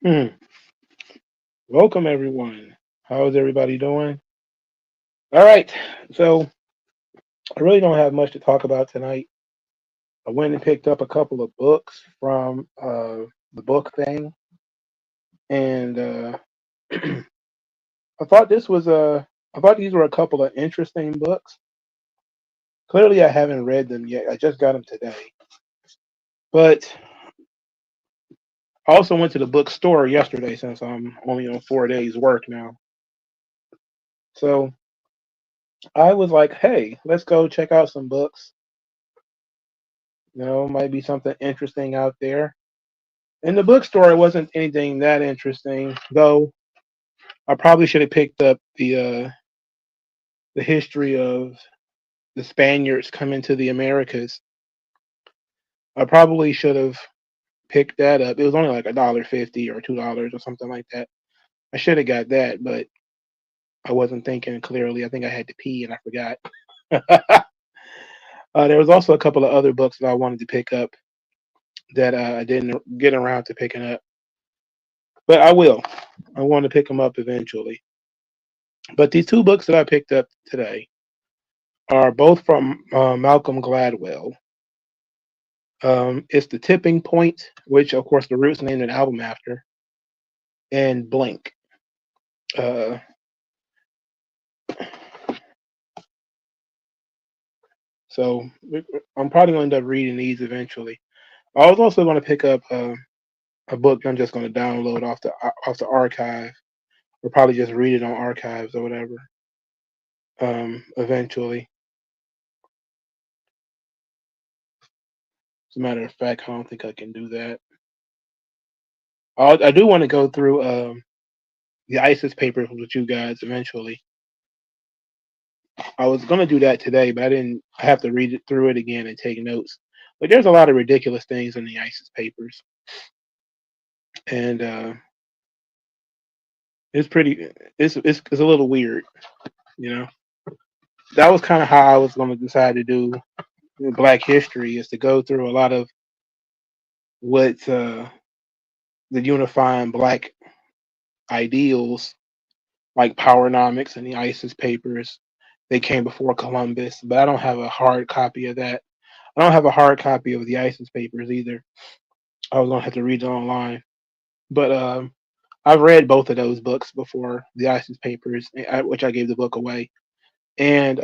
Hmm. Welcome, everyone. How is everybody doing? All right. So, I really don't have much to talk about tonight. I went and picked up a couple of books from the book thing, and I thought this was I thought these were a couple of interesting books. Clearly, I haven't read them yet. I just got them today. But I also went to the bookstore yesterday since I'm only on 4 days work now. So I was like, hey, let's go check out some books. Might be something interesting out there. In the bookstore, it wasn't anything that interesting, though. I probably should have picked up the history of the Spaniards coming to the Americas. I probably should have picked that up. It was only like $1.50 or $2 or something like that. I should have got that, but I wasn't thinking clearly. I think I had to pee and I forgot. There was also a couple of other books that I wanted to pick up that I didn't get around to picking up, but I will. I want to pick them up eventually. But these two books that I picked up today are both from Malcolm Gladwell. It's The Tipping Point, which, of course, the Roots named an album after, and Blink. Uh, so I'm probably going to end up reading these eventually. I was also going to pick up a book I'm just going to download off the archive, or probably just read it on archives or whatever. Eventually, as a matter of fact, I don't think I can do that. I do want to go through the ISIS papers with you guys eventually. I was gonna do that today, but I didn't. I have to read it through it again and take notes. But there's a lot of ridiculous things in the ISIS papers, and it's pretty. It's a little weird, you know. That was kind of how I was gonna decide to do Black History, is to go through a lot of what the unifying Black ideals, like powernomics and the ISIS papers. They came before Columbus, but I don't have a hard copy of that. I don't have a hard copy of the ISIS papers either. I was gonna have to read it online, but I've read both of those books before, the ISIS papers, which I gave the book away, and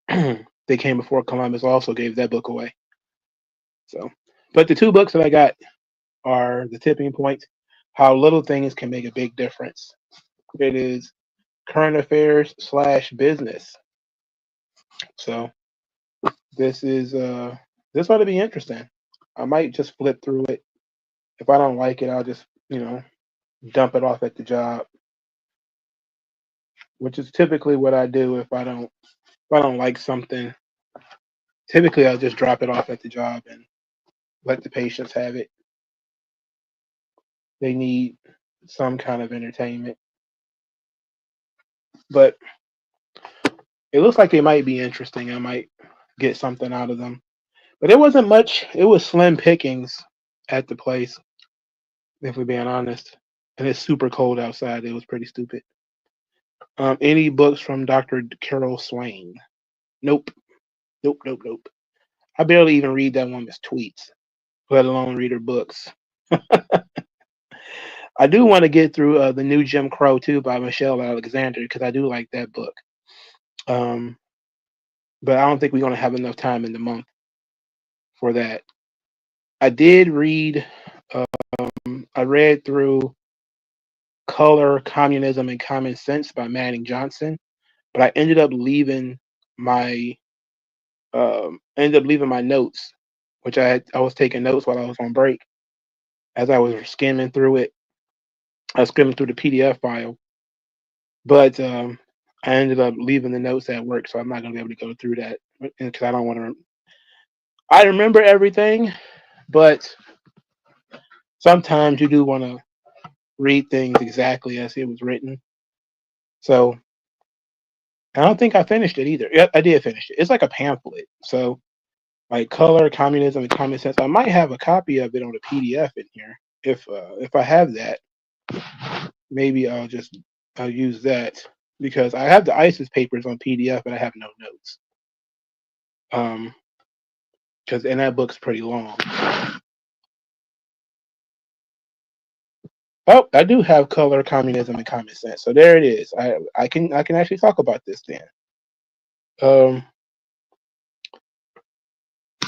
They Came Before Columbus also gave that book away. So, but the two books that I got are The Tipping Point, How Little Things Can Make a Big Difference. It is current affairs slash business. So this ought to be interesting. I might just flip through it. If I don't like it, I'll just dump it off at the job, which is typically what I do if I don't like something. Typically, I'll just drop it off at the job and let the patients have it. They need some kind of entertainment, but it looks like they might be interesting. I might get something out of them, but it wasn't much. It was slim pickings at the place, if we're being honest. And it's super cold outside. It was pretty stupid. Any books from Dr. Carol Swain? Nope. Nope. Nope. Nope. I barely even read that woman's tweets, let alone read her books. I do want to get through the new Jim Crow too by Michelle Alexander, because I do like that book. Um, but I don't think we're going to have enough time in the month for that. I did read. I read through Color, Communism, and Common Sense by Manning Johnson, but I my ended up leaving my notes, which I was taking notes while I was on break as I was skimming through it. I was skimming through the PDF file, but I ended up leaving the notes at work, so I'm not gonna be able to go through that because I don't want to. I remember everything, but sometimes you do want to read things exactly as it was written. So I don't think I finished it either. Yeah, I did finish it. It's like a pamphlet, so like Color, Communism, and Common Sense. I might have a copy of it on a PDF in here if I have that. maybe I'll use that because I have the ISIS papers on PDF, but I have no notes. Because and that book's pretty long. Oh, I do have Color, Communism, and Common Sense. So there it is. I can actually talk about this then.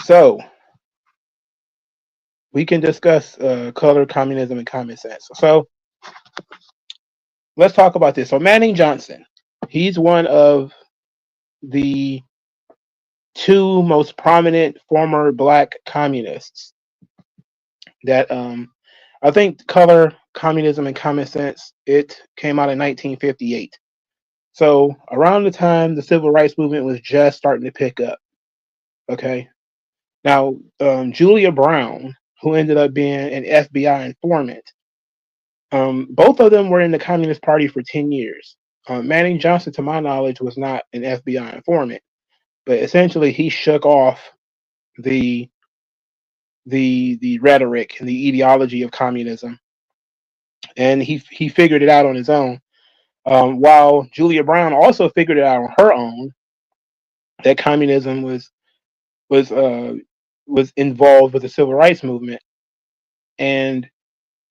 So we can discuss Color, Communism, and Common Sense. So let's talk about this. So Manning Johnson, he's one of the two most prominent former black communists that I think Color, Communism, and Common Sense, it came out in 1958. So around the time the civil rights movement was just starting to pick up. Okay. Now, Julia Brown, who ended up being an FBI informant, both of them were in the Communist Party for 10 years. Manning Johnson, to my knowledge, was not an FBI informant, but essentially he shook off the rhetoric and the ideology of communism, and he figured it out on his own. While Julia Brown also figured it out on her own, that communism was involved with the civil rights movement, and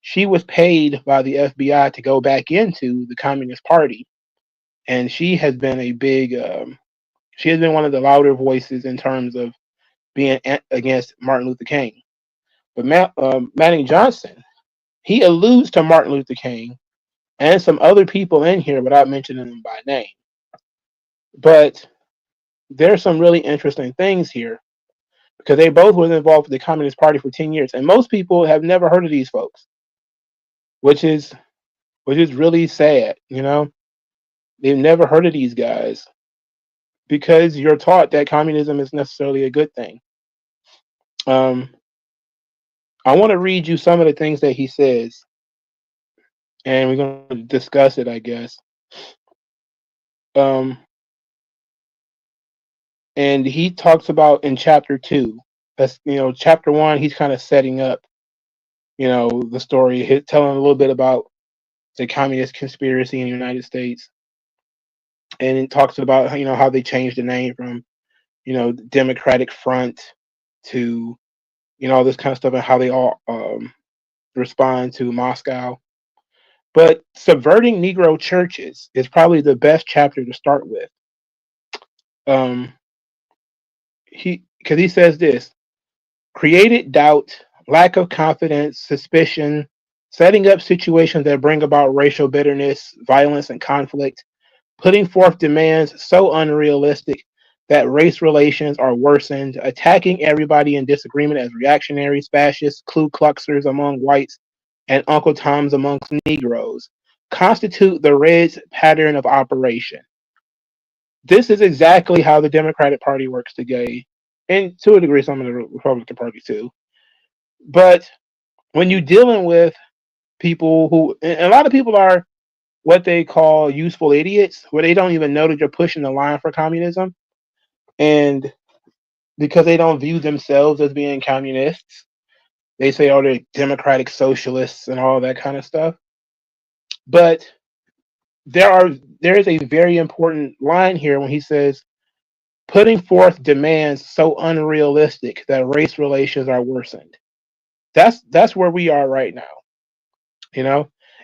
she was paid by the FBI to go back into the Communist Party, and she has been a big she has been one of the louder voices in terms of being against Martin Luther King. But Manning Johnson, he alludes to Martin Luther King and some other people in here without mentioning them by name. But there's some really interesting things here because they both were involved with the Communist Party for 10 years, and most people have never heard of these folks, which is really sad. They've never heard of these guys because you're taught that communism is necessarily a good thing. I want to read you some of the things that he says, and we're going to discuss it, I guess. And he talks about in chapter 2. That's chapter 1. He's kind of setting up, the story, telling a little bit about the communist conspiracy in the United States, and it talks about how they changed the name from Democratic Front to all this kind of stuff, and how they all respond to Moscow. But subverting Negro churches is probably the best chapter to start with. Because he says this: created doubt, lack of confidence, suspicion, setting up situations that bring about racial bitterness, violence, and conflict, putting forth demands so unrealistic that race relations are worsened, attacking everybody in disagreement as reactionaries, fascists, Ku Kluxers among whites, and Uncle Toms amongst Negroes, constitute the Reds' pattern of operation. This is exactly how the Democratic Party works today, and to a degree, some of the Republican Party too. But when you're dealing with people who, and a lot of people are what they call useful idiots, where they don't even know that you're pushing the line for communism, and because they don't view themselves as being communists, they say, oh, they're democratic socialists and all that kind of stuff. But there is a very important line here when he says, putting forth demands so unrealistic that race relations are worsened. That's where we are right now,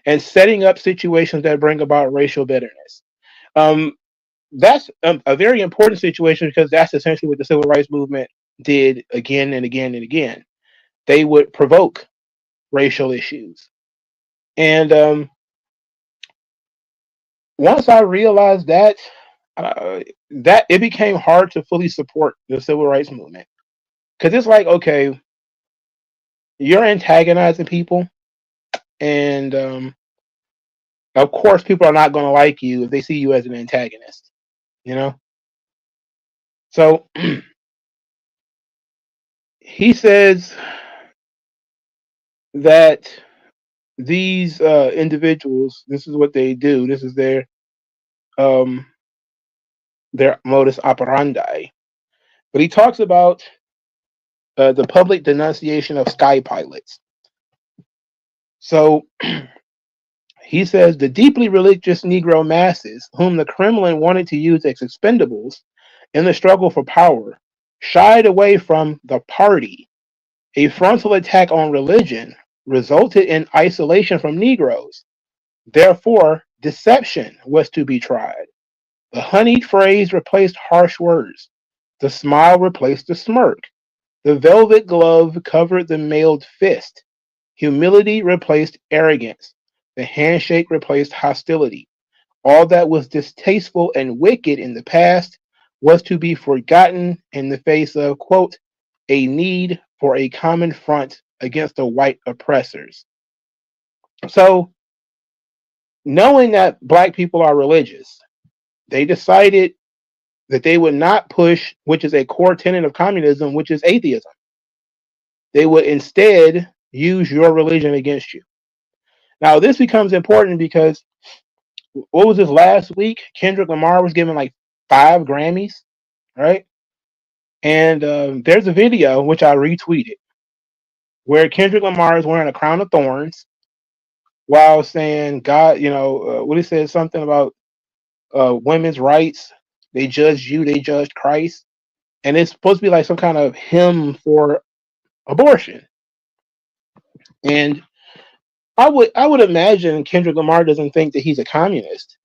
and setting up situations that bring about racial bitterness. That's a very important situation because that's essentially what the civil rights movement did again and again and again. They would provoke racial issues. And once I realized that it became hard to fully support the civil rights movement, because it's like, okay, you're antagonizing people, and of course people are not going to like you if they see you as an antagonist, so he says that these individuals, this is what they do, this is their modus operandi. But he talks about the public denunciation of sky pilots. So He says the deeply religious Negro masses, whom the Kremlin wanted to use as expendables in the struggle for power, shied away from the party. A frontal attack on religion resulted in isolation from Negroes. Therefore, deception was to be tried. The honeyed phrase replaced harsh words. The smile replaced the smirk. The velvet glove covered the mailed fist. Humility replaced arrogance. The handshake replaced hostility. All that was distasteful and wicked in the past was to be forgotten in the face of, quote, a need for a common front against the white oppressors. So, knowing that black people are religious, they decided that they would not push, which is a core tenet of communism, which is atheism. They would instead use your religion against you. Now, this becomes important because what was this last week? Kendrick Lamar was given like 5 Grammys, right? And there's a video which I retweeted where Kendrick Lamar is wearing a crown of thorns while saying, God, what he said, something about women's rights. They judged you, they judged Christ. And it's supposed to be like some kind of hymn for abortion. And I would imagine Kendrick Lamar doesn't think that he's a communist.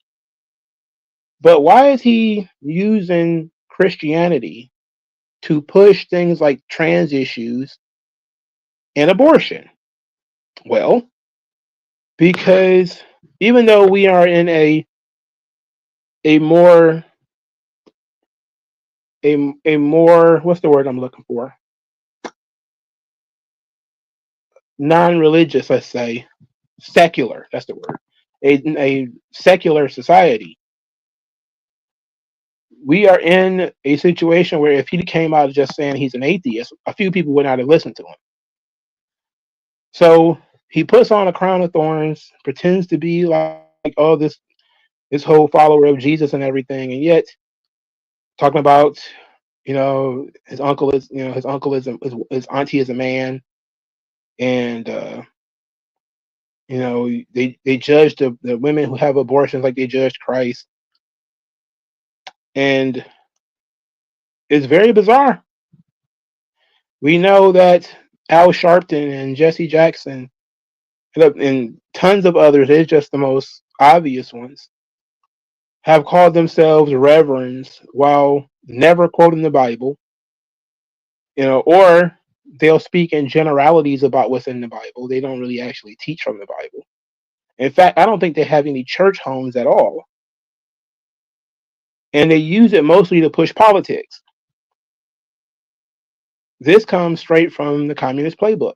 But why is he using Christianity to push things like trans issues and abortion? Well, because even though we are in a more what's the word I'm looking for? Non-religious, let's say, secular, that's the word. A secular society. We are in a situation where if he came out just saying he's an atheist, a few people would not have listened to him. So he puts on a crown of thorns, pretends to be like oh, this whole follower of Jesus and everything, and yet talking about his uncle is his auntie is a man, and they judge the women who have abortions like they judged Christ, and it's very bizarre. We know that Al Sharpton and Jesse Jackson and tons of others, they're just the most obvious ones, have called themselves reverends while never quoting the Bible, or they'll speak in generalities about what's in the Bible. They don't really actually teach from the Bible. In fact, I don't think they have any church homes at all. And they use it mostly to push politics. This comes straight from the communist playbook.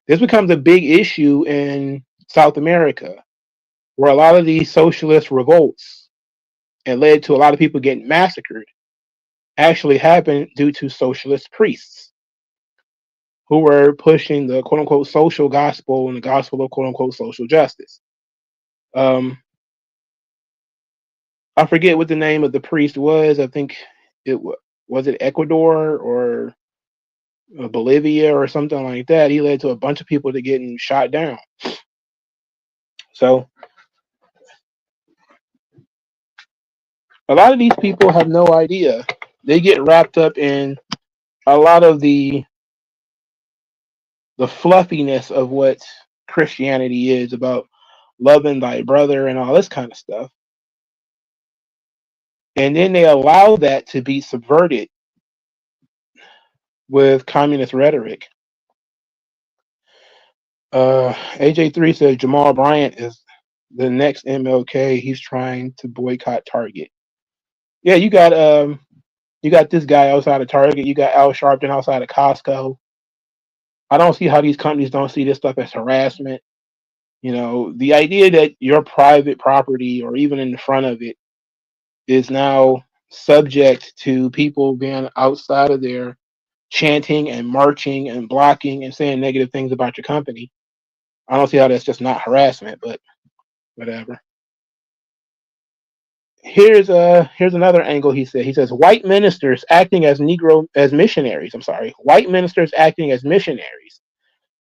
This becomes a big issue in South America, where a lot of these socialist revolts and led to a lot of people getting massacred actually happened due to socialist priests who were pushing the quote-unquote social gospel and the gospel of quote-unquote social justice. I forget what the name of the priest was. I think was it Ecuador or Bolivia or something like that. He led to a bunch of people to getting shot down. So a lot of these people have no idea. They get wrapped up in a lot of the fluffiness of what Christianity is about, loving thy brother and all this kind of stuff. And then they allow that to be subverted with communist rhetoric. AJ3 says Jamal Bryant is the next MLK. He's trying to boycott Target. Yeah, you got this guy outside of Target. You got Al Sharpton outside of Costco. I don't see how these companies don't see this stuff as harassment. The idea that your private property or even in the front of it is now subject to people being outside of there chanting and marching and blocking and saying negative things about your company. I don't see how that's just not harassment, but whatever. Here's another angle. He says white ministers acting as missionaries. White ministers acting as missionaries,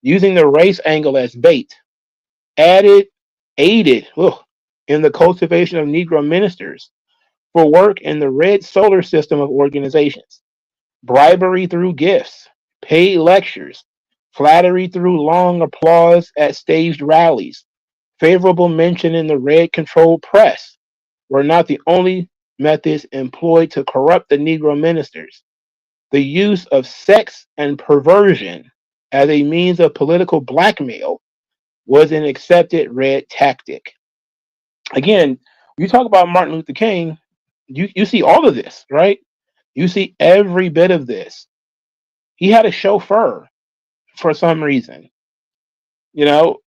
using the race angle as bait, added aided in the cultivation of Negro ministers for work in the red solar system of organizations, bribery through gifts, paid lectures, flattery through long applause at staged rallies, favorable mention in the red controlled press were not the only methods employed to corrupt the Negro ministers. The use of sex and perversion as a means of political blackmail was an accepted red tactic. Again, you talk about Martin Luther King, you see all of this, right? You see every bit of this. He had a chauffeur for some reason. You know,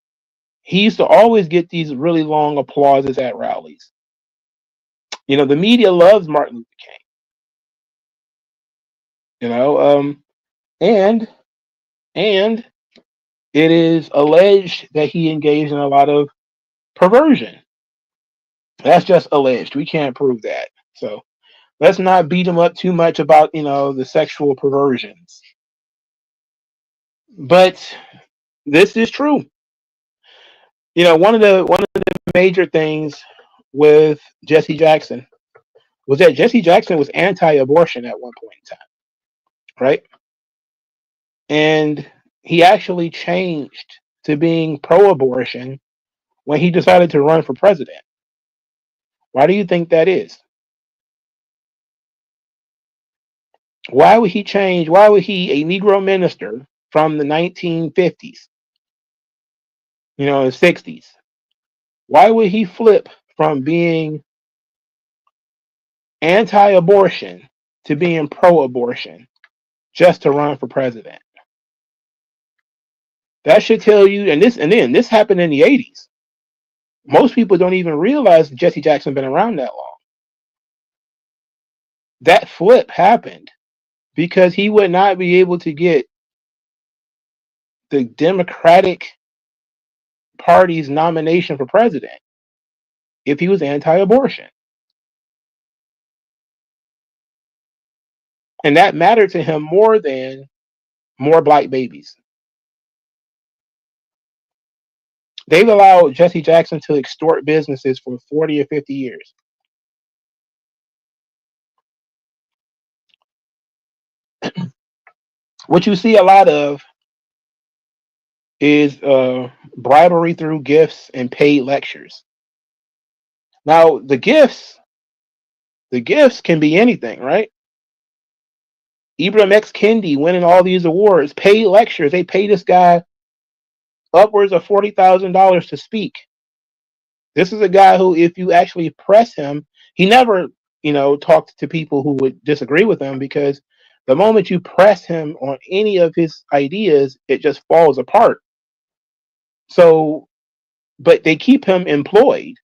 he used to always get these really long applauses at rallies. You know, the media loves Martin Luther King. You know, and it is alleged that he engaged in a lot of perversion. That's just alleged. We can't prove that. So let's not beat him up too much about, the sexual perversions. But this is true. One of the major things with Jesse Jackson was that Jesse Jackson was anti-abortion at one point in time, right? And he actually changed to being pro-abortion when he decided to run for president. Why do you think that is? Why would he change? Why would he, a Negro minister from the 1950s, the 60s, why would he flip from being anti-abortion to being pro-abortion just to run for president? That should tell you, and this happened in the 80s. Most people don't even realize that Jesse Jackson been around that long. That flip happened because he would not be able to get the Democratic Party's nomination for president if he was anti-abortion. And that mattered to him more than more black babies. They've allowed Jesse Jackson to extort businesses for 40 or 50 years. What you see a lot of is bribery through gifts and paid lectures. Now, the gifts can be anything, right? Ibram X. Kendi winning all these awards, paid lectures. They pay this guy upwards of $40,000 to speak. This is a guy who, if you actually press him, he never, talked to people who would disagree with him, because the moment you press him on any of his ideas, it just falls apart. So, but they keep him employed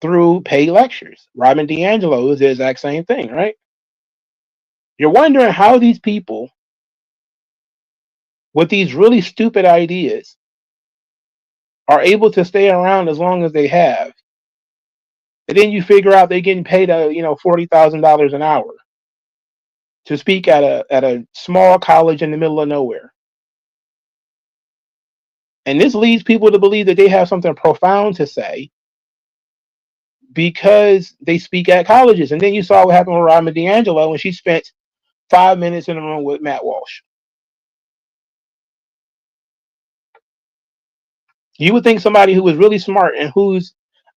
through paid lectures. Robin DiAngelo is the exact same thing, right? You're wondering how these people with these really stupid ideas are able to stay around as long as they have. And then you figure out they're getting paid $40,000 an hour to speak at a small college in the middle of nowhere. And this leads people to believe that they have something profound to say because they speak at colleges. And then you saw what happened with Robin DiAngelo when she spent 5 minutes in the room with Matt Walsh. You would think somebody who was really smart and whose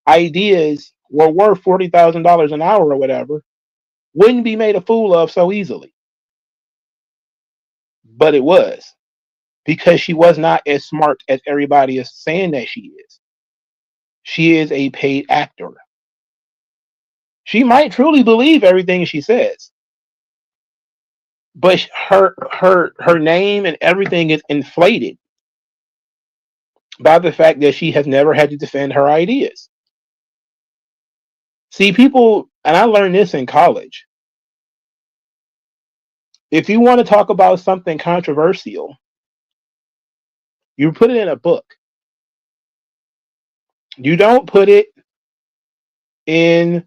ideas were worth $40,000 an hour or whatever wouldn't be made a fool of so easily. But it was, because she was not as smart as everybody is saying that she is. She is a paid actor. She might truly believe everything she says, but her name and everything is inflated by the fact that she has never had to defend her ideas. See, people, and I learned this in college, if you want to talk about something controversial, you put it in a book. You don't put it in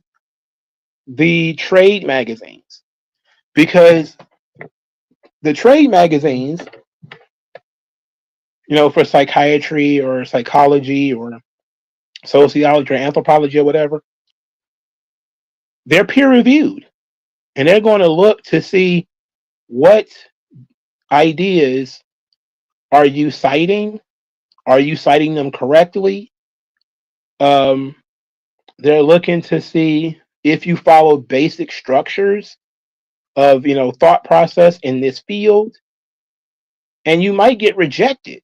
the trade magazines, because the trade magazines, for psychiatry or psychology or sociology or anthropology or whatever, they're peer reviewed, and they're going to look to see what ideas are you citing. Are you citing them correctly? Um, they're looking to see if you follow basic structures of thought process in this field, and you might get rejected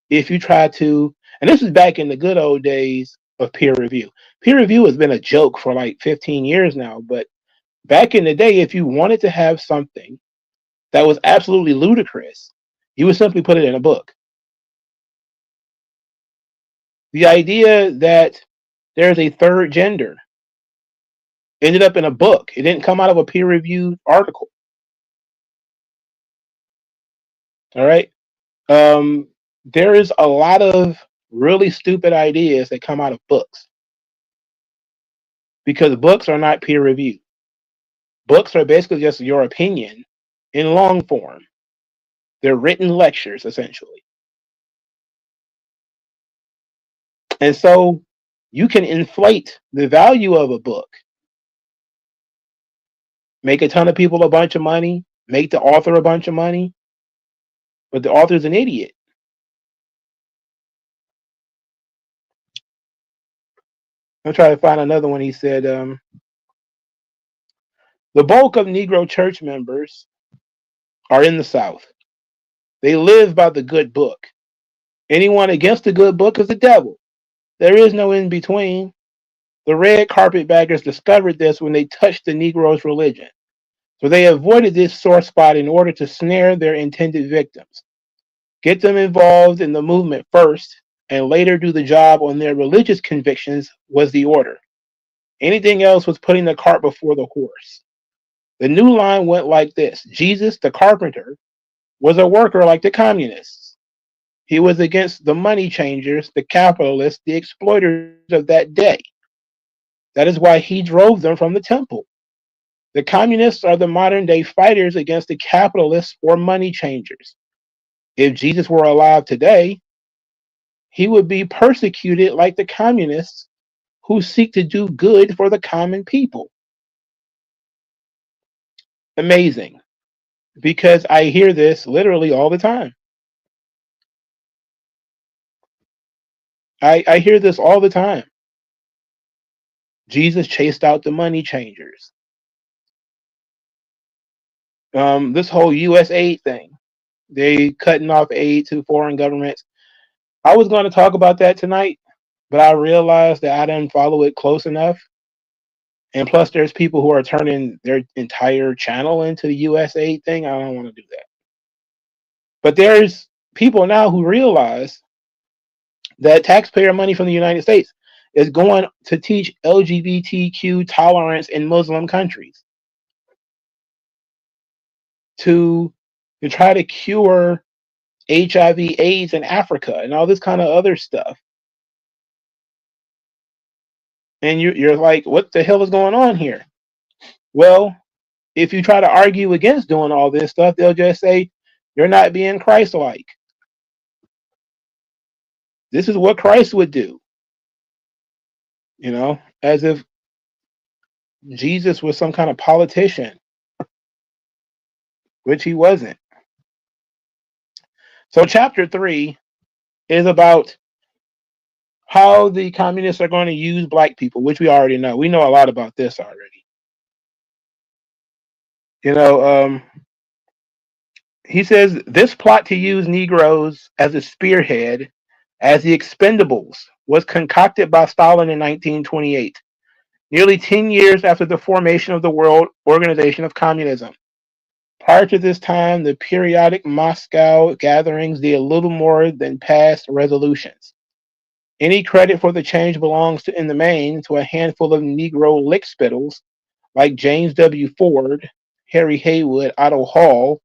if you try to. And this is back in the good old days of peer review. Peer review has been a joke for like 15 years now, but back in the day, if you wanted to have something that was absolutely ludicrous, you would simply put it in a book. The idea that there's a third gender ended up in a book. It didn't come out of a peer-reviewed article. All right. There is a lot of really stupid ideas that come out of books because books are not peer-reviewed. Books are basically just your opinion in long form. They're written lectures, essentially. And so you can inflate the value of a book, make a ton of people a bunch of money, make the author a bunch of money, but the author's an idiot. I'll try to find another one. He said, the bulk of Negro church members are in the South. They live by the good book. Anyone against the good book is the devil. There is no in between. The red carpetbaggers discovered this when they touched the Negro's religion. So they avoided this sore spot in order to snare their intended victims. Get them involved in the movement first, and later do the job on their religious convictions was the order. Anything else was putting the cart before the horse. The new line went like this: Jesus, the carpenter, was a worker like the communists. He was against the money changers, the capitalists, the exploiters of that day. That is why he drove them from the temple. The communists are the modern day fighters against the capitalists or money changers. If Jesus were alive today, he would be persecuted like the communists who seek to do good for the common people. Amazing, because I hear this literally all the time. I hear this all the time. Jesus chased out the money changers. This whole U.S. aid thing, they cutting off aid to foreign governments. I was going to talk about that tonight, but I realized that I didn't follow it close enough. And plus, there's people who are turning their entire channel into the U.S. aid thing. I don't want to do that. But there's people now who realize that taxpayer money from the United States is going to teach LGBTQ tolerance in Muslim countries, to try to cure HIV/AIDS in Africa and all this kind of other stuff. And you're like, what the hell is going on here? Well, if you try to argue against doing all this stuff, they'll just say, you're not being Christ-like. This is what Christ would do. As if Jesus was some kind of politician, which he wasn't. So chapter 3 is about how the communists are going to use black people, which we already know. We know a lot about this already. He says this plot to use Negroes as a spearhead, as the expendables, was concocted by Stalin in 1928, nearly 10 years after the formation of the World Organization of Communism. Prior to this time, the periodic Moscow gatherings did little more than pass resolutions. Any credit for the change belongs in the main to a handful of Negro lickspittles like James W. Ford, Harry Haywood, Otto Hall,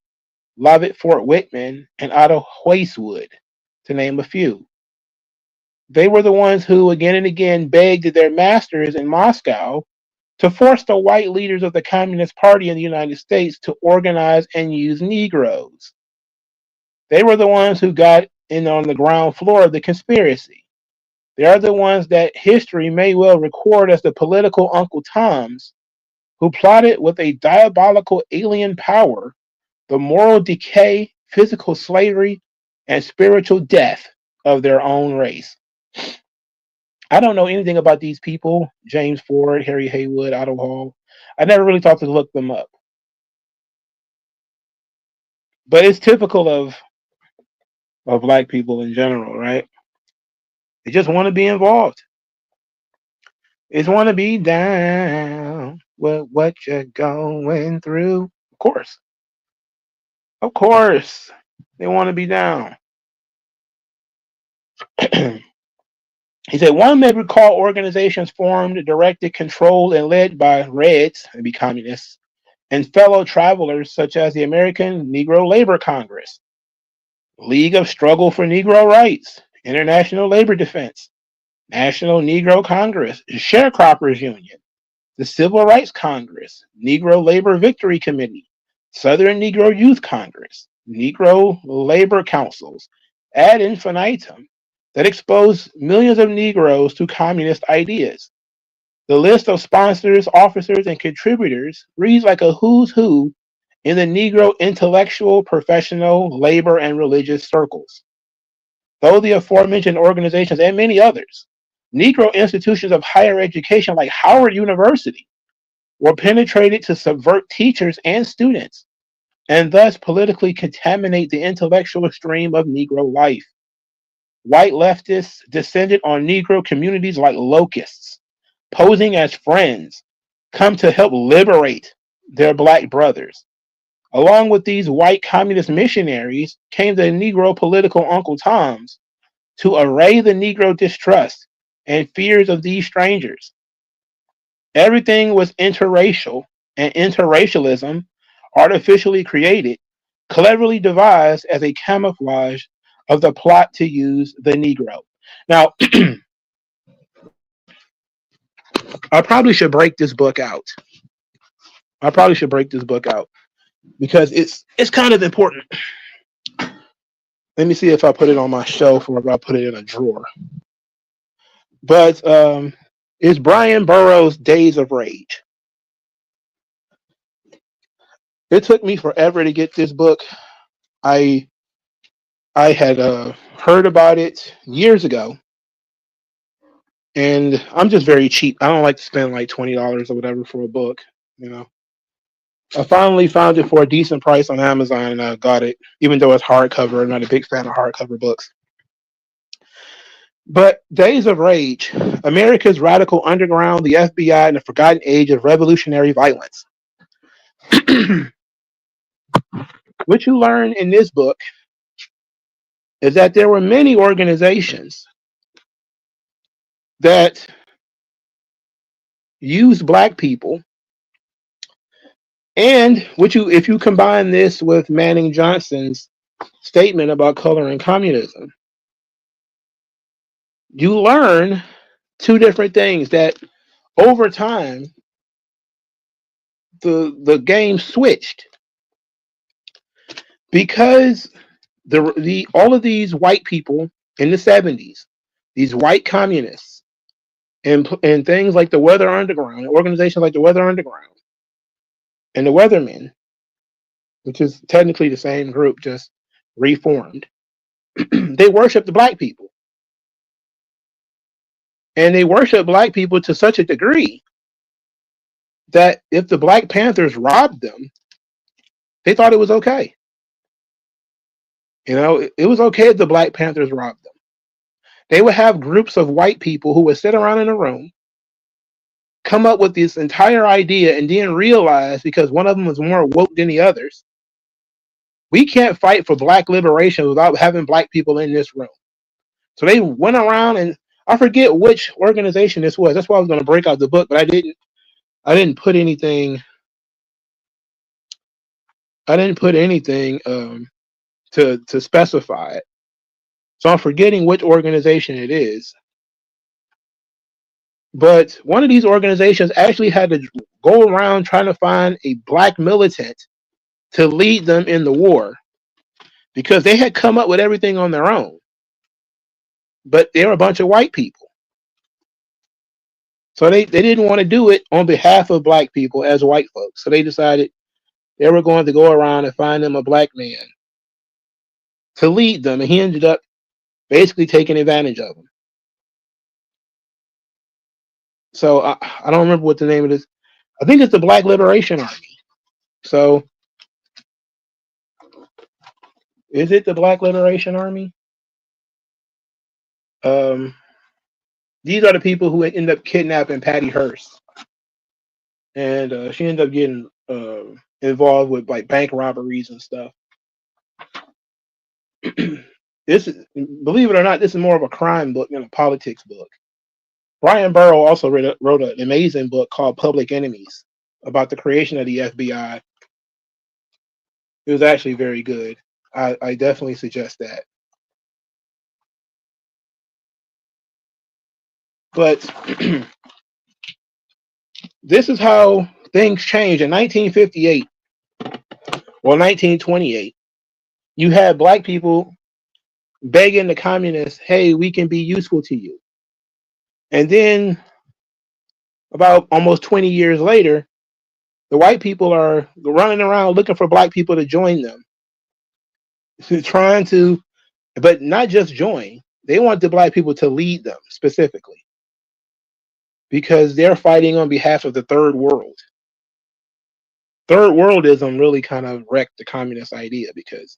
Lovett Fort Whitman, and Otto Weiswood, to name a few. They were the ones who again and again begged their masters in Moscow to force the white leaders of the Communist Party in the United States to organize and use Negroes. They were the ones who got in on the ground floor of the conspiracy. They are the ones that history may well record as the political Uncle Toms who plotted with a diabolical alien power the moral decay, physical slavery, and spiritual death of their own race. I don't know anything about these people, James Ford, Harry Haywood, Otto Hall. I never really thought to look them up. But it's typical of black people in general, right? They just want to be involved. They just want to be down with what you're going through. Of course. Of course. They want to be down. He said, one may recall organizations formed, directed, controlled, and led by Reds, maybe communists, and fellow travelers such as the American Negro Labor Congress, League of Struggle for Negro Rights, International Labor Defense, National Negro Congress, Sharecroppers Union, the Civil Rights Congress, Negro Labor Victory Committee, Southern Negro Youth Congress, Negro Labor Councils, ad infinitum, that exposed millions of Negroes to communist ideas. The list of sponsors, officers, and contributors reads like a who's who in the Negro intellectual, professional, labor, and religious circles. Though the aforementioned organizations and many others, Negro institutions of higher education like Howard University were penetrated to subvert teachers and students, and thus politically contaminate the intellectual stream of Negro life. White leftists descended on Negro communities like locusts, posing as friends, come to help liberate their black brothers. Along with these white communist missionaries came the Negro political Uncle Toms to array the Negro distrust and fears of these strangers. Everything was interracial, and interracialism, artificially created, cleverly devised as a camouflage of the plot to use the Negro. Now, I probably should break this book out. Because it's kind of important. Let me see if I put it on my shelf or if I put it in a drawer. But it's Brian Burroughs' Days of Rage. It took me forever to get this book. I had heard about it years ago, and I'm just very cheap. I don't like to spend like $20 or whatever for a book, you know. I finally found it for a decent price on Amazon, and I got it, even though it's hardcover. I'm not a big fan of hardcover books. But Days of Rage, America's Radical Underground, the FBI, and the Forgotten Age of Revolutionary Violence. What you learn in this book is that there were many organizations that used black people, and if you combine this with Manning Johnson's statement about color and communism, you learn two different things, that over time the game switched, because all of these white people in the 70s, these white communists, and things like the Weather Underground, organizations like the Weather Underground and the Weathermen, which is technically the same group, just reformed, they worship the black people. And they worship black people to such a degree that if the Black Panthers robbed them, they thought it was okay. You know, it was okay if the Black Panthers robbed them. They would have groups of white people who would sit around in a room, come up with this entire idea, and then realize, because one of them was more woke than the others, we can't fight for black liberation without having black people in this room. So they went around, and I forget which organization this was. That's why I was going to break out the book, but I didn't put anything. To specify it. So I'm forgetting which organization it is. But one of these organizations actually had to go around trying to find a black militant to lead them in the war, because they had come up with everything on their own. but they're a bunch of white people. So they didn't want to do it on behalf of black people as white folks. So they decided they were going to go around and find them a black man to lead them. And he ended up basically taking advantage of them. So I don't remember what the name of this. I think it's the Black Liberation Army. So is it the Black Liberation Army? These are the people who end up kidnapping Patty Hearst. And she ended up getting involved with like bank robberies and stuff. This is, believe it or not, this is more of a crime book than a politics book. Brian Burrow also wrote an amazing book called Public Enemies about the creation of the FBI. It was actually very good. I definitely suggest that. But this is how things changed. In 1958, or 1928, you had black people begging the communists, hey, we can be useful to you. And then about almost 20 years later, the white people are running around looking for black people to join them. Trying to, but not just join. They want the black people to lead them specifically. Because they're fighting on behalf of the third world. Third worldism really kind of wrecked the communist idea because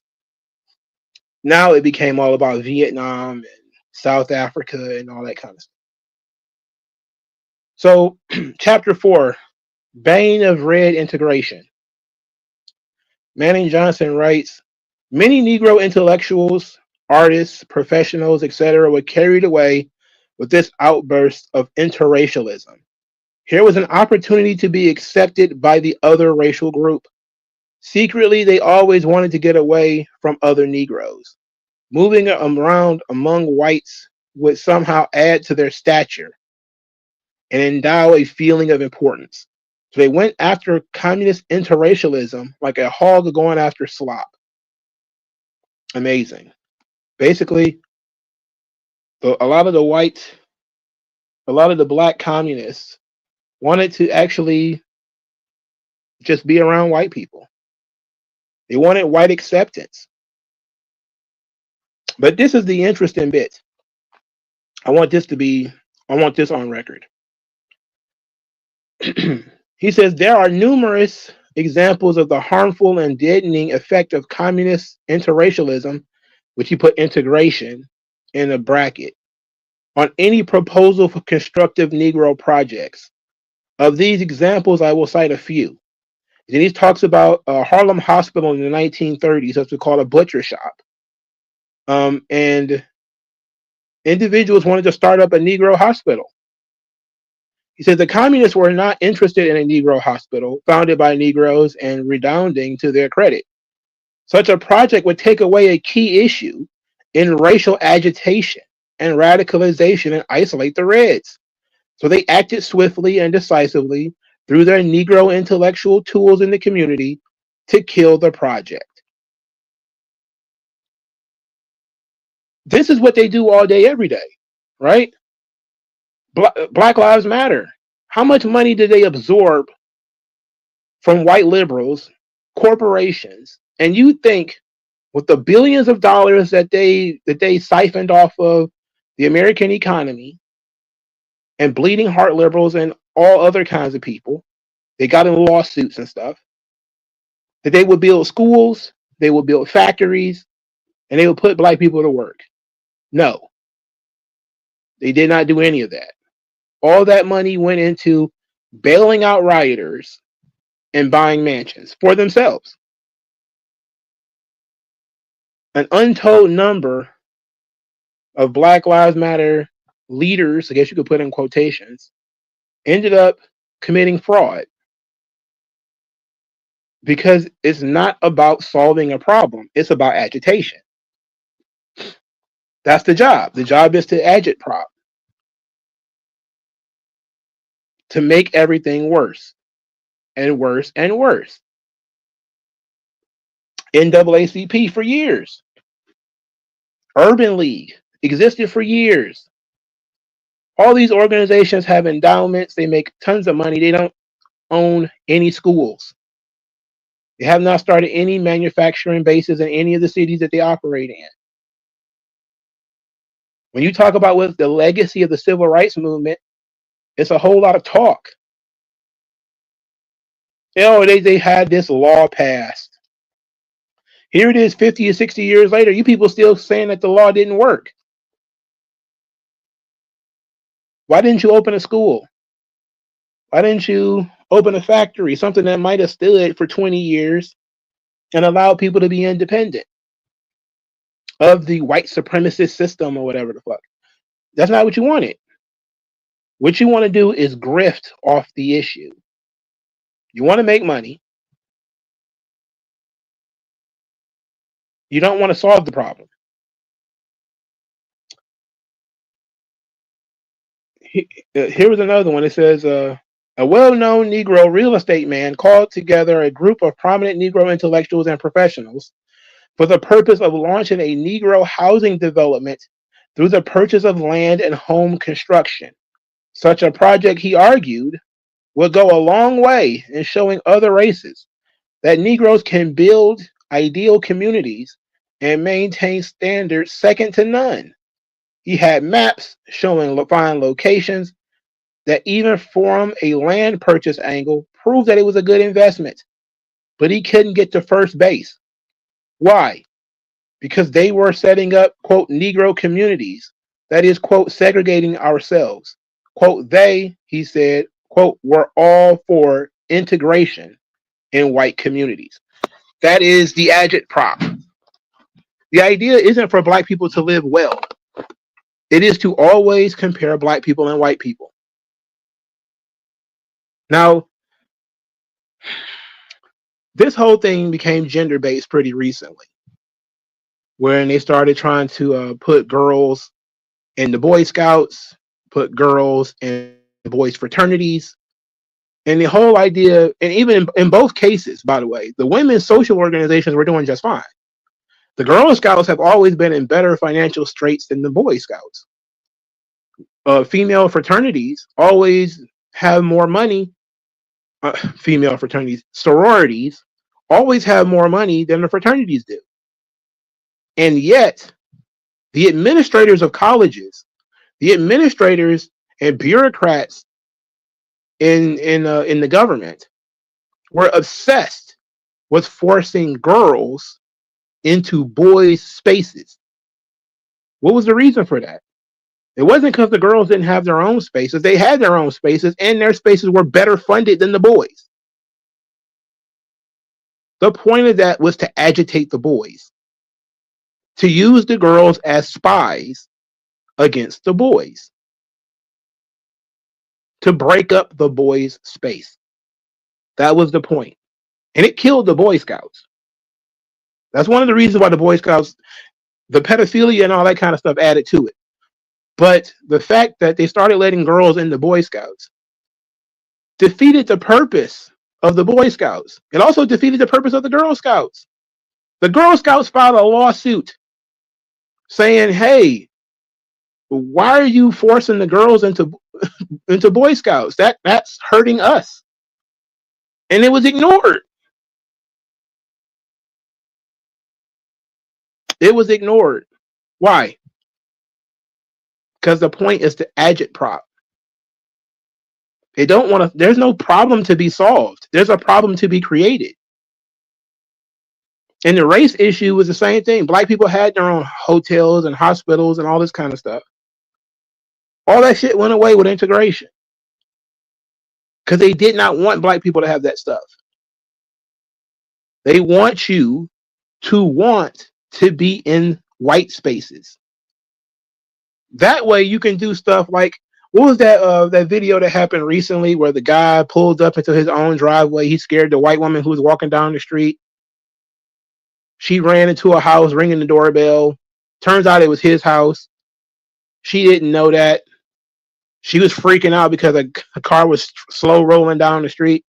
now it became all about Vietnam and South Africa and all that kind of stuff. So, chapter 4, Bane of Red Integration. Manning Johnson writes, many Negro intellectuals, artists, professionals, etc. were carried away with this outburst of interracialism. Here was an opportunity to be accepted by the other racial group. Secretly, they always wanted to get away from other Negroes. Moving around among whites would somehow add to their stature and endow a feeling of importance. So they went after communist interracialism like a hog going after slop. Amazing. Basically, a lot of the black communists wanted to actually just be around white people. They wanted white acceptance. But this is the interesting bit. I want this on record. He says there are numerous examples of the harmful and deadening effect of communist interracialism, which he put integration in a bracket, on any proposal for constructive Negro projects. Of these examples, I will cite a few. Then he talks about Harlem Hospital in the 1930s, that's called a butcher shop. And individuals wanted to start up a Negro hospital. He said the communists were not interested in a Negro hospital founded by Negroes and redounding to their credit. Such a project would take away a key issue in racial agitation and radicalization and isolate the Reds. So they acted swiftly and decisively through their Negro intellectual tools in the community to kill the project. This is what they do all day, every day, right? Black Lives Matter. How much money did they absorb from white liberals, corporations? And you think with the billions of dollars that they siphoned off of the American economy and bleeding heart liberals and all other kinds of people, they got in lawsuits and stuff, that they would build schools, they would build factories, and they would put black people to work. No, they did not do any of that. All that money went into bailing out rioters and buying mansions for themselves. An untold number of Black Lives Matter leaders, I guess you could put in quotations, ended up committing fraud. Because it's not about solving a problem, it's about agitation. That's the job. The job is to agit prop, to make everything worse and worse and worse. NAACP for years. Urban League. existed for years. All these organizations have endowments. They make tons of money. They don't own any schools. They have not started any manufacturing bases in any of the cities that they operate in. When you talk about what's the legacy of the civil rights movement, it's a whole lot of talk. They had this law passed. Here it is 50 or 60 years later. You people still saying that the law didn't work. Why didn't you open a school? Why didn't you open a factory? Something that might have stood for 20 years and allowed people to be independent of the white supremacist system or whatever the fuck. That's not what you wanted. What you want to do is grift off the issue. You want to make money. You don't want to solve the problem. Here was another one. It says, a well-known Negro real estate man called together a group of prominent Negro intellectuals and professionals for the purpose of launching a Negro housing development through the purchase of land and home construction. Such a project, he argued, would go a long way in showing other races that Negroes can build ideal communities and maintain standards second to none. He had maps showing fine locations that even from a land purchase angle proved that it was a good investment. But he couldn't get to first base. Why? Because they were setting up, quote, Negro communities. That is, quote, segregating ourselves. Quote, they, he said, quote, were all for integration in white communities. That is the agitprop. The idea isn't for black people to live well. It is to always compare black people and white people. Now, this whole thing became gender-based pretty recently, when they started trying to put girls in the Boy Scouts, put girls in boys' fraternities, and the whole idea, and even in both cases, by the way, the women's social organizations were doing just fine. The Girl Scouts have always been in better financial straits than the Boy Scouts. Female fraternities always have more money. Female fraternities, sororities, always have more money than the fraternities do. And yet, the administrators of colleges, the administrators and bureaucrats in the government were obsessed with forcing girls into boys' spaces. What was the reason for that? It wasn't because the girls didn't have their own spaces. They had their own spaces, and their spaces were better funded than the boys. The point of that was to agitate the boys, to use the girls as spies against the boys, to break up the boys' space. That was the point. And it killed the Boy Scouts. That's one of the reasons why the Boy Scouts, the pedophilia and all that kind of stuff added to it. But the fact that they started letting girls in the Boy Scouts defeated the purpose of the Boy Scouts. It also defeated the purpose of the Girl Scouts. The Girl Scouts filed a lawsuit saying, hey, why are you forcing the girls into Boy Scouts? That's hurting us. And it was ignored. It was ignored. Why? Because the point is to agitprop. They don't want to, there's no problem to be solved. There's a problem to be created. And the race issue was the same thing. Black people had their own hotels and hospitals and all this kind of stuff. All that shit went away with integration. Because they did not want black people to have that stuff. They want you to want to be in white spaces. That way you can do stuff like, what was that video that happened recently where the guy pulled up into his own driveway? He scared the white woman who was walking down the street. She ran into a house, ringing the doorbell. Turns out it was his house. She didn't know that. She was freaking out because a car was slow rolling down the street.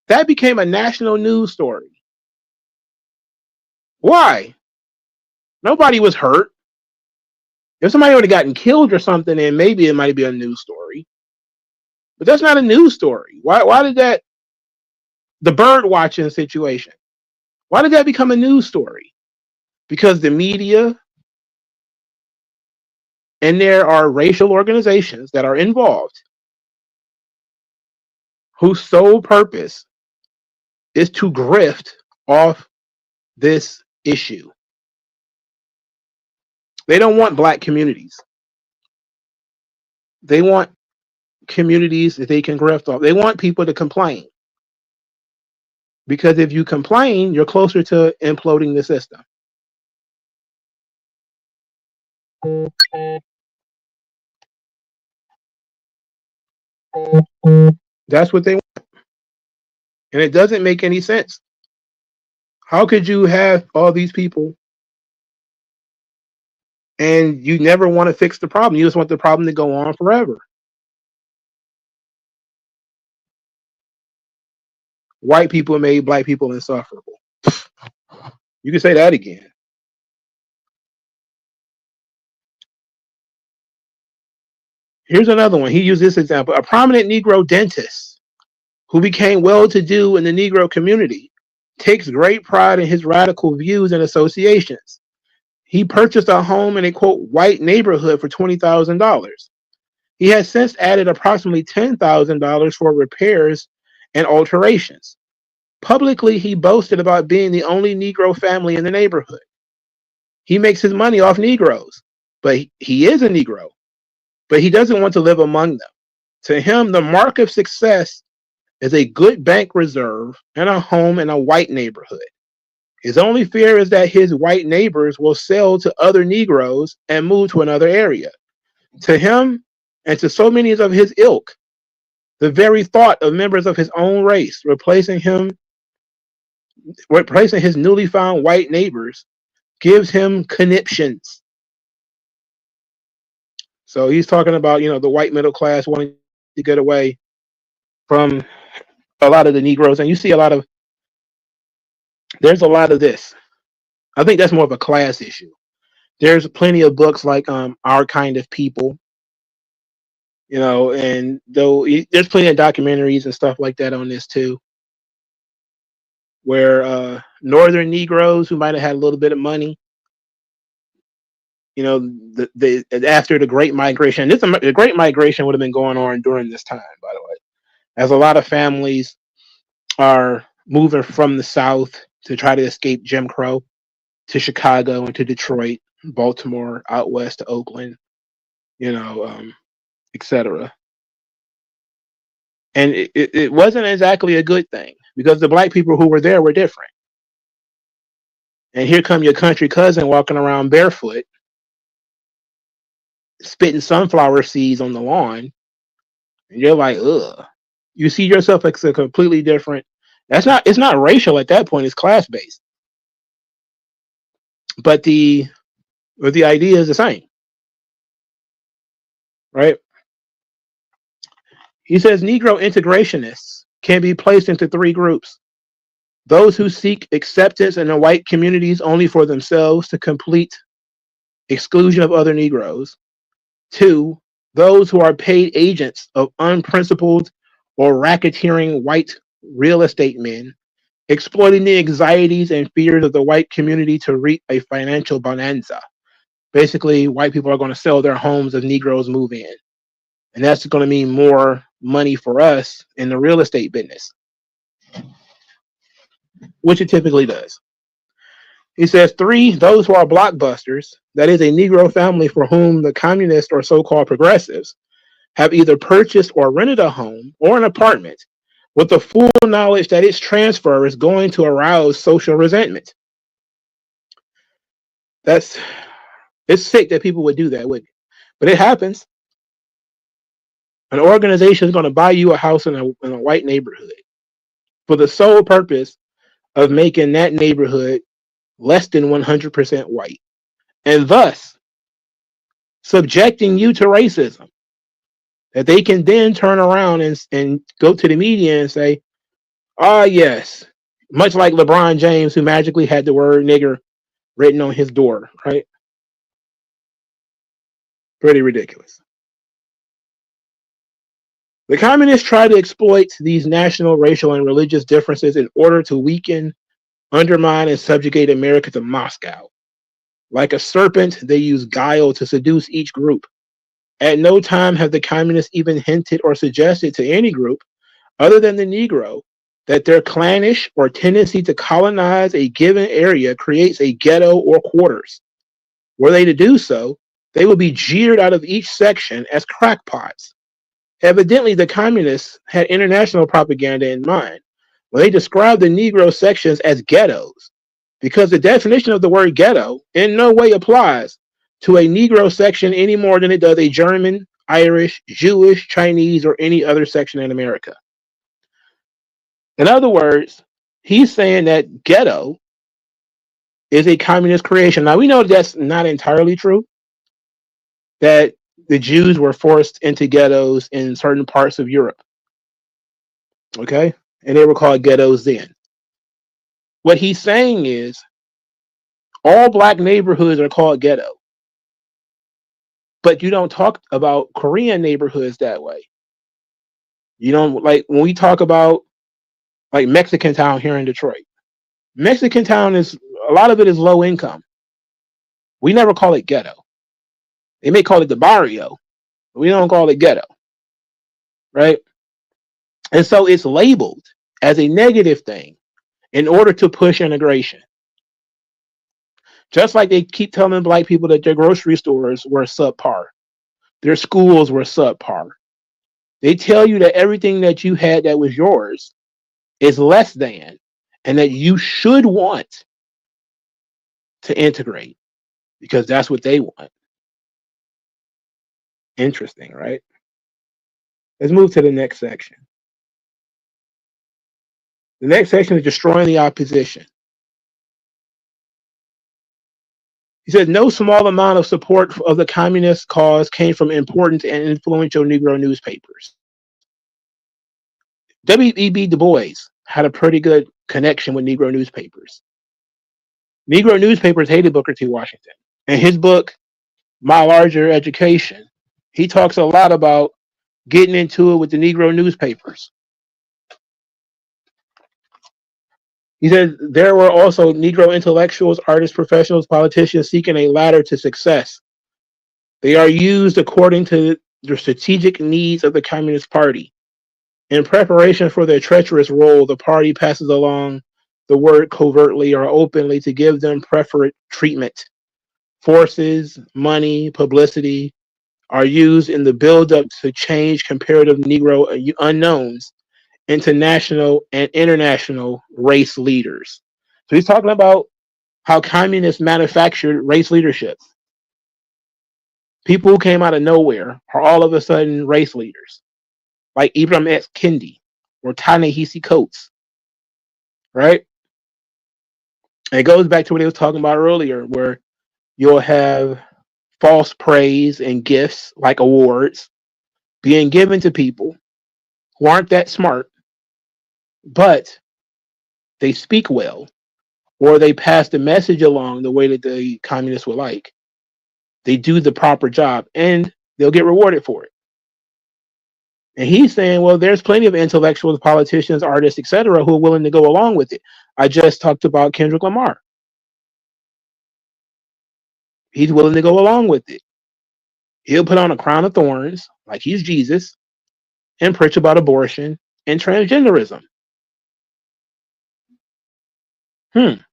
That became a national news story. Why? Nobody was hurt. If somebody would have gotten killed or something, then maybe it might be a news story. But that's not a news story. Why did that, the bird watching situation, why did that become a news story? Because the media, and there are racial organizations that are involved whose sole purpose is to grift off this issue. They don't want black communities. They want communities that they can grift off. They want people to complain. Because if you complain, you're closer to imploding the system. That's what they want. And it doesn't make any sense. How could you have all these people and you never want to fix the problem? You just want the problem to go on forever. White people made black people insufferable. You can say that again. Here's another one. He used this example. A prominent Negro dentist who became well-to-do in the Negro community takes great pride in his radical views and associations. He purchased a home in a, quote, white neighborhood for $20,000. He has since added approximately $10,000 for repairs and alterations. Publicly, he boasted about being the only Negro family in the neighborhood. He makes his money off Negroes, but he is a Negro, but he doesn't want to live among them. To him, the mark of success is a good bank reserve and a home in a white neighborhood. His only fear is that his white neighbors will sell to other Negroes and move to another area. To him, and to so many of his ilk, the very thought of members of his own race replacing his newly found white neighbors gives him conniptions. So he's talking about, the white middle class wanting to get away from a lot of the Negroes. And you see there's a lot of this. I think that's more of a class issue. There's plenty of books like Our Kind of People, and though there's plenty of documentaries and stuff like that on this too, where Northern Negroes who might have had a little bit of money, after the Great Migration, the Great Migration would have been going on during this time, by the way, as a lot of families are moving from the South to try to escape Jim Crow to Chicago and to Detroit, Baltimore, out west to Oakland, etc. And it wasn't exactly a good thing because the black people who were there were different. And here come your country cousin walking around barefoot, spitting sunflower seeds on the lawn, and you're like, ugh. You see yourself as a completely different. It's not racial at that point, it's class based. But the idea is the same. Right? He says Negro integrationists can be placed into three groups. Those who seek acceptance in the white communities only for themselves to complete exclusion of other Negroes. 2, those who are paid agents of unprincipled or racketeering white real estate men, exploiting the anxieties and fears of the white community to reap a financial bonanza. Basically, white people are going to sell their homes if Negroes move in. And that's going to mean more money for us in the real estate business, which it typically does. He says 3, those who are blockbusters, that is a Negro family for whom the communists or so-called progressives have either purchased or rented a home or an apartment with the full knowledge that its transfer is going to arouse social resentment. It's sick that people would do that, wouldn't it? But it happens. An organization is going to buy you a house in a white neighborhood for the sole purpose of making that neighborhood less than 100% white, and thus subjecting you to racism that they can then turn around and go to the media and say, yes, much like LeBron James, who magically had the word nigger written on his door, right? Pretty ridiculous. The communists try to exploit these national, racial, and religious differences in order to weaken, undermine, and subjugate America to Moscow. Like a serpent, they use guile to seduce each group. At no time have the communists even hinted or suggested to any group, other than the Negro, that their clannish or tendency to colonize a given area creates a ghetto or quarters. Were they to do so, they would be jeered out of each section as crackpots. Evidently, the communists had international propaganda in mind when they described the Negro sections as ghettos, because the definition of the word ghetto in no way applies to a Negro section any more than it does a German, Irish, Jewish, Chinese, or any other section in America. In other words, he's saying that ghetto is a communist creation. Now, we know that's not entirely true, that the Jews were forced into ghettos in certain parts of Europe. Okay? And they were called ghettos then. What he's saying is all black neighborhoods are called ghetto. But you don't talk about Korean neighborhoods that way. You don't, like when we talk about like Mexican Town here in Detroit. Mexican Town is, a lot of it is low income. We never call it ghetto. They may call it the barrio, but we don't call it ghetto. Right? And so it's labeled as a negative thing in order to push integration. Just like they keep telling black people that their grocery stores were subpar, their schools were subpar. They tell you that everything that you had that was yours is less than, and that you should want to integrate because that's what they want. Interesting, right? Let's move to the next section. The next section is destroying the opposition. He said no small amount of support of the communist cause came from important and influential Negro newspapers. W.E.B. Du Bois had a pretty good connection with Negro newspapers. Negro newspapers hated Booker T. Washington. In his book, My Larger Education, he talks a lot about getting into it with the Negro newspapers. He said there were also Negro intellectuals, artists, professionals, politicians seeking a ladder to success. They are used according to the strategic needs of the Communist Party. In preparation for their treacherous role, the party passes along the word covertly or openly to give them preferred treatment. Forces, money, publicity are used in the build-up to change comparative Negro unknowns into national and international race leaders. So he's talking about how communists manufactured race leadership. People who came out of nowhere are all of a sudden race leaders, like Ibram X. Kendi or Ta-Nehisi Coates, right? And it goes back to what he was talking about earlier, where you'll have false praise and gifts like awards being given to people who aren't that smart, but they speak well, or they pass the message along the way that the communists would like. They do the proper job and they'll get rewarded for it. And he's saying, well, there's plenty of intellectuals, politicians, artists, etc., who are willing to go along with it. I just talked about Kendrick Lamar. He's willing to go along with it. He'll put on a crown of thorns, like he's Jesus, and preach about abortion and transgenderism. And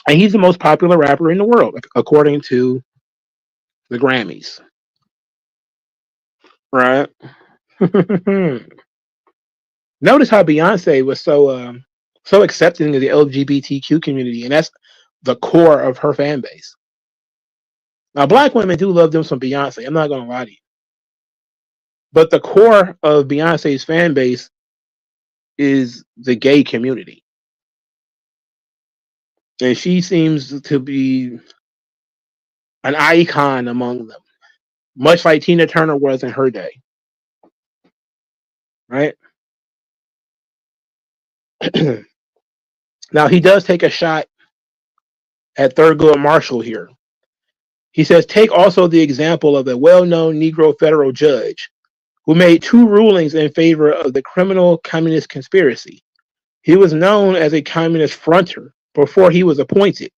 he's the most popular rapper in the world, according to the Grammys. Right? Notice how Beyonce was so accepting of the LGBTQ community, and that's the core of her fan base. Now, black women do love them some Beyonce. I'm not going to lie to you. But the core of Beyonce's fan base is the gay community. And she seems to be an icon among them, much like Tina Turner was in her day. Right? Now, he does take a shot at Thurgood Marshall here. He says, take also the example of a well-known Negro federal judge who made 2 rulings in favor of the criminal communist conspiracy. He was known as a communist fronter before he was appointed.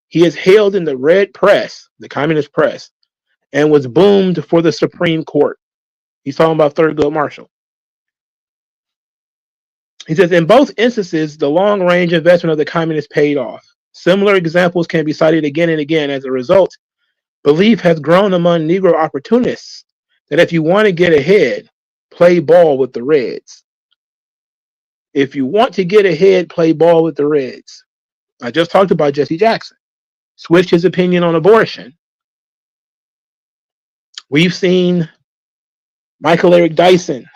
He is hailed in the red press, the communist press, and was boomed for the Supreme Court. He's talking about Thurgood Marshall. He says, in both instances, the long-range investment of the communists paid off. Similar examples can be cited again and again. As a result, belief has grown among Negro opportunists that if you want to get ahead, play ball with the Reds. If you want to get ahead, play ball with the Reds. I just talked about Jesse Jackson. Switched his opinion on abortion. We've seen Michael Eric Dyson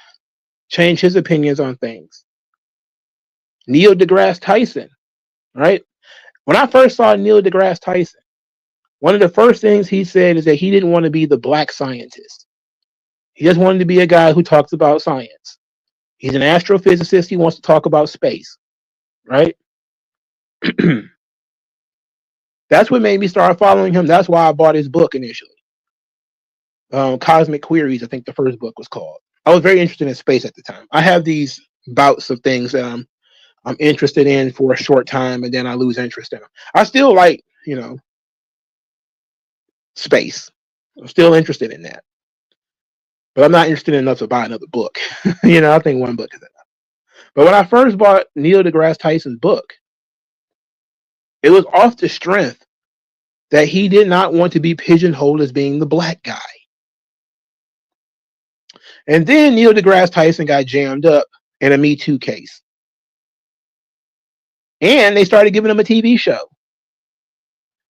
change his opinions on things. Neil deGrasse Tyson, right? When I first saw Neil deGrasse Tyson, one of the first things he said is that he didn't want to be the black scientist. He just wanted to be a guy who talks about science. He's an astrophysicist. He wants to talk about space, right? That's what made me start following him. That's why I bought his book initially. Cosmic Queries, I think the first book was called. I was very interested in space at the time. I have these bouts of things that I'm interested in for a short time, and then I lose interest in them. I still like, space. I'm still interested in that. But I'm not interested enough to buy another book. I think one book is enough. But when I first bought Neil deGrasse Tyson's book, it was off the strength that he did not want to be pigeonholed as being the black guy. And then Neil deGrasse Tyson got jammed up in a Me Too case. And they started giving him a TV show.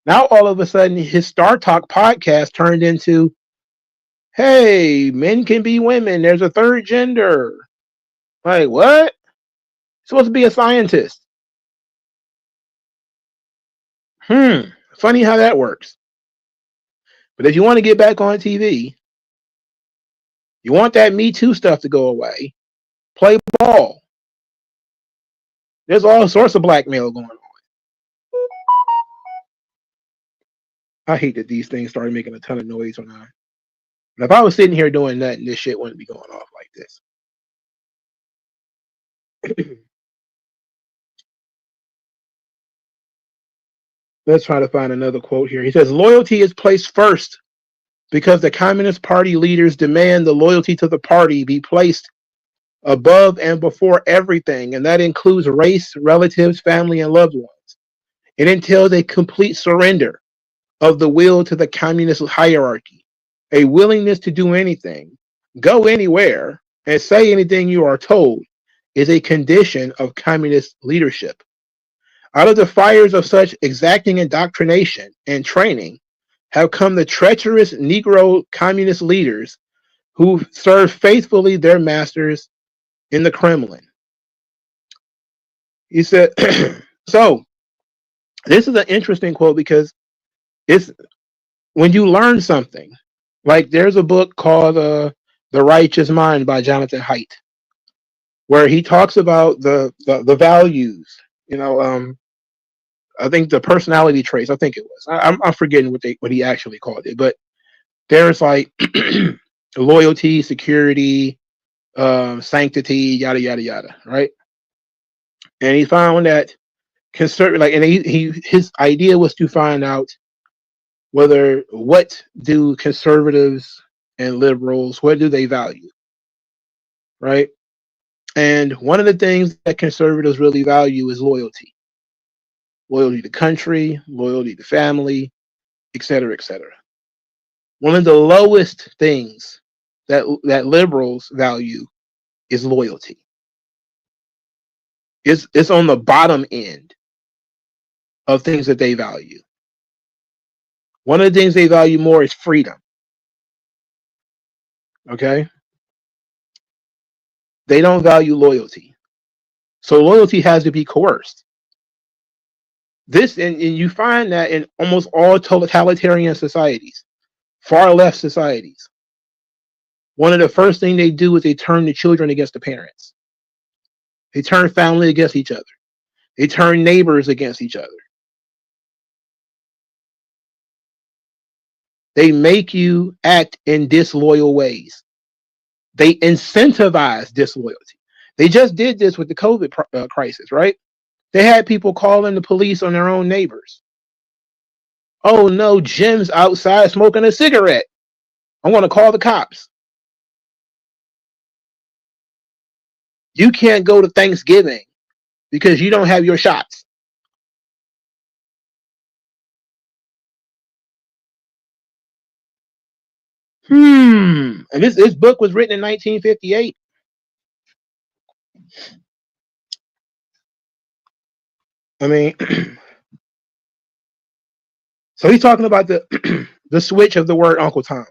Now, all of a sudden, his Star Talk podcast turned into, hey, men can be women. There's a third gender. Like, what? You're supposed to be a scientist. Funny how that works. But if you want to get back on TV, you want that Me Too stuff to go away, play ball. There's all sorts of blackmail going on. I hate that these things started making a ton of noise when if I was sitting here doing nothing, this shit wouldn't be going off like this. Let's try to find another quote here. He says, loyalty is placed first because the Communist Party leaders demand the loyalty to the party be placed above and before everything, and that includes race, relatives, family, and loved ones. It entails a complete surrender of the will to the communist hierarchy, a willingness to do anything, go anywhere, and say anything you are told is a condition of communist leadership. Out of the fires of such exacting indoctrination and training have come the treacherous Negro communist leaders who serve faithfully their masters in the Kremlin. He said, so this is an interesting quote because it's when you learn something, like there's a book called The Righteous Mind by Jonathan Haidt, where he talks about the values, I think the personality traits, I think it was. I'm forgetting what he actually called it, but there's like loyalty, security, sanctity, yada yada yada, right? And he found that his idea was to find out what do conservatives and liberals, what do they value, right? And one of the things that conservatives really value is loyalty. Loyalty to country, loyalty to family, etc., etc. One of the lowest things that liberals value is loyalty. It's on the bottom end of things that they value. One of the things they value more is freedom. Okay? They don't value loyalty. So loyalty has to be coerced. And you find that in almost all totalitarian societies, far left societies, one of the first things they do is they turn the children against the parents. They turn family against each other. They turn neighbors against each other. They make you act in disloyal ways. They incentivize disloyalty. They just did this with the COVID crisis, right? They had people calling the police on their own neighbors. Oh no, Jim's outside smoking a cigarette. I want to call the cops. You can't go to Thanksgiving because you don't have your shots. And this book was written in 1958. I mean, so he's talking about the the switch of the word Uncle Tom.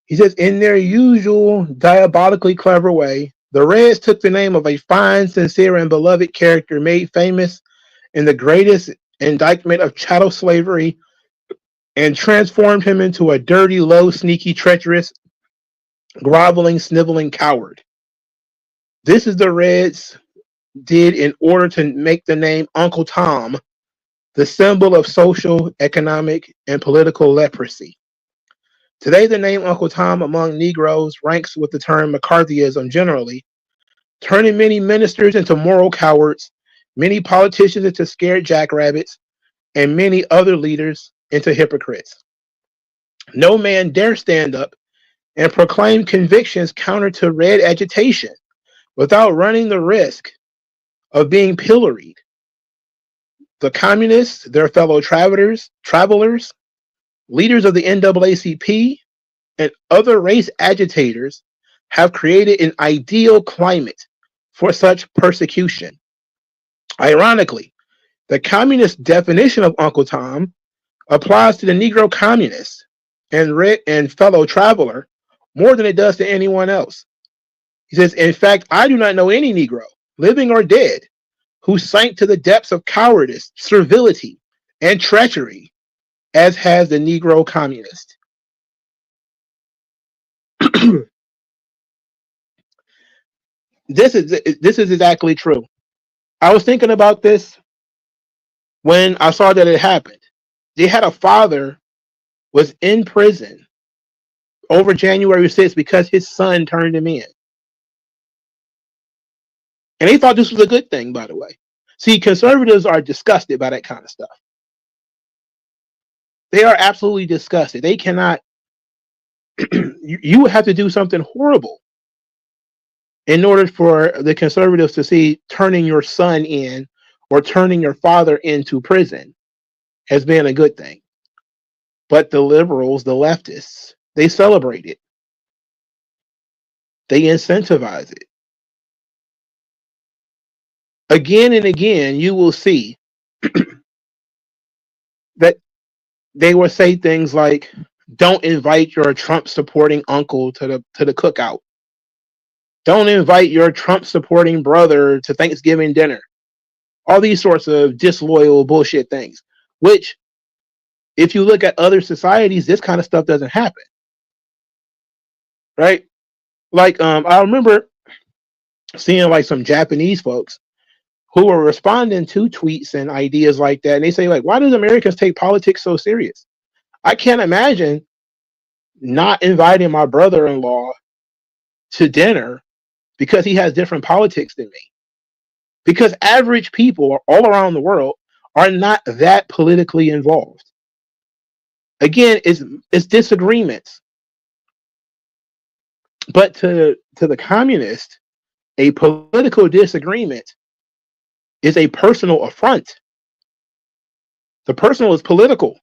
He says, in their usual diabolically clever way, the Reds took the name of a fine, sincere, and beloved character made famous in the greatest indictment of chattel slavery and transformed him into a dirty, low, sneaky, treacherous, groveling, sniveling coward. This is the Reds did in order to make the name Uncle Tom the symbol of social, economic, and political leprosy. Today, the name Uncle Tom among Negroes ranks with the term McCarthyism generally, turning many ministers into moral cowards, many politicians into scared jackrabbits, and many other leaders into hypocrites. No man dare stand up and proclaim convictions counter to red agitation without running the risk of being pilloried. The communists, their fellow travelers, leaders of the NAACP, and other race agitators have created an ideal climate for such persecution. Ironically, the communist definition of Uncle Tom applies to the Negro communist and fellow traveler more than it does to anyone else. He says, in fact, I do not know any Negro, living or dead, who sank to the depths of cowardice, servility, and treachery as has the Negro communist. This is exactly true. I was thinking about this when I saw that it happened. They had a father was in prison over January 6th because his son turned him in. And they thought this was a good thing, by the way. See, conservatives are disgusted by that kind of stuff. They are absolutely disgusted. They cannot, you would have to do something horrible in order for the conservatives to see turning your son in or turning your father into prison as being a good thing. But the liberals, the leftists, they celebrate it. They incentivize it. Again and again, you will see that they will say things like, don't invite your Trump supporting uncle to the cookout. Don't invite your Trump supporting brother to Thanksgiving dinner. All these sorts of disloyal bullshit things, which if you look at other societies, this kind of stuff doesn't happen. Right? Like, I remember seeing like some Japanese folks who were responding to tweets and ideas like that. And they say, like, why do Americans take politics so serious? I can't imagine not inviting my brother-in-law to dinner because he has different politics than me. Because average people all around the world are not that politically involved. Again, it's disagreements. But to the communist, a political disagreement is a personal affront. The personal is political,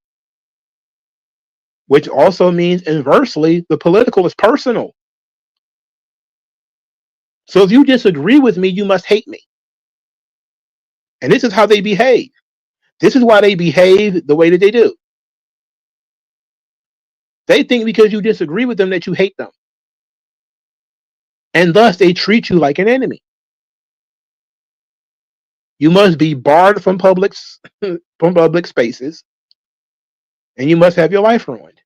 which also means inversely, the political is personal. So if you disagree with me, you must hate me. And this is how they behave. This is why they behave the way that they do. They think because you disagree with them that you hate them. And thus they treat you like an enemy. You must be barred from public spaces. And you must have your life ruined,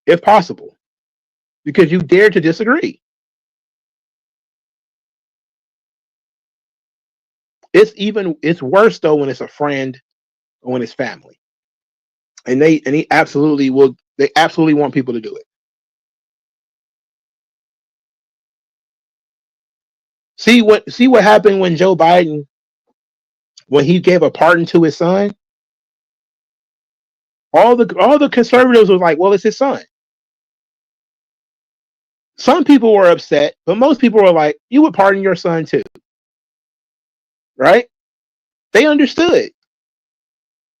if possible, because you dare to disagree. It's worse though when it's a friend or when it's family. and he absolutely will. They absolutely want people to do it. See what happened when Joe Biden, when he gave a pardon to his son. All the conservatives was like, well, it's his son. Some people were upset, but most people were like, you would pardon your son too, right? They understood.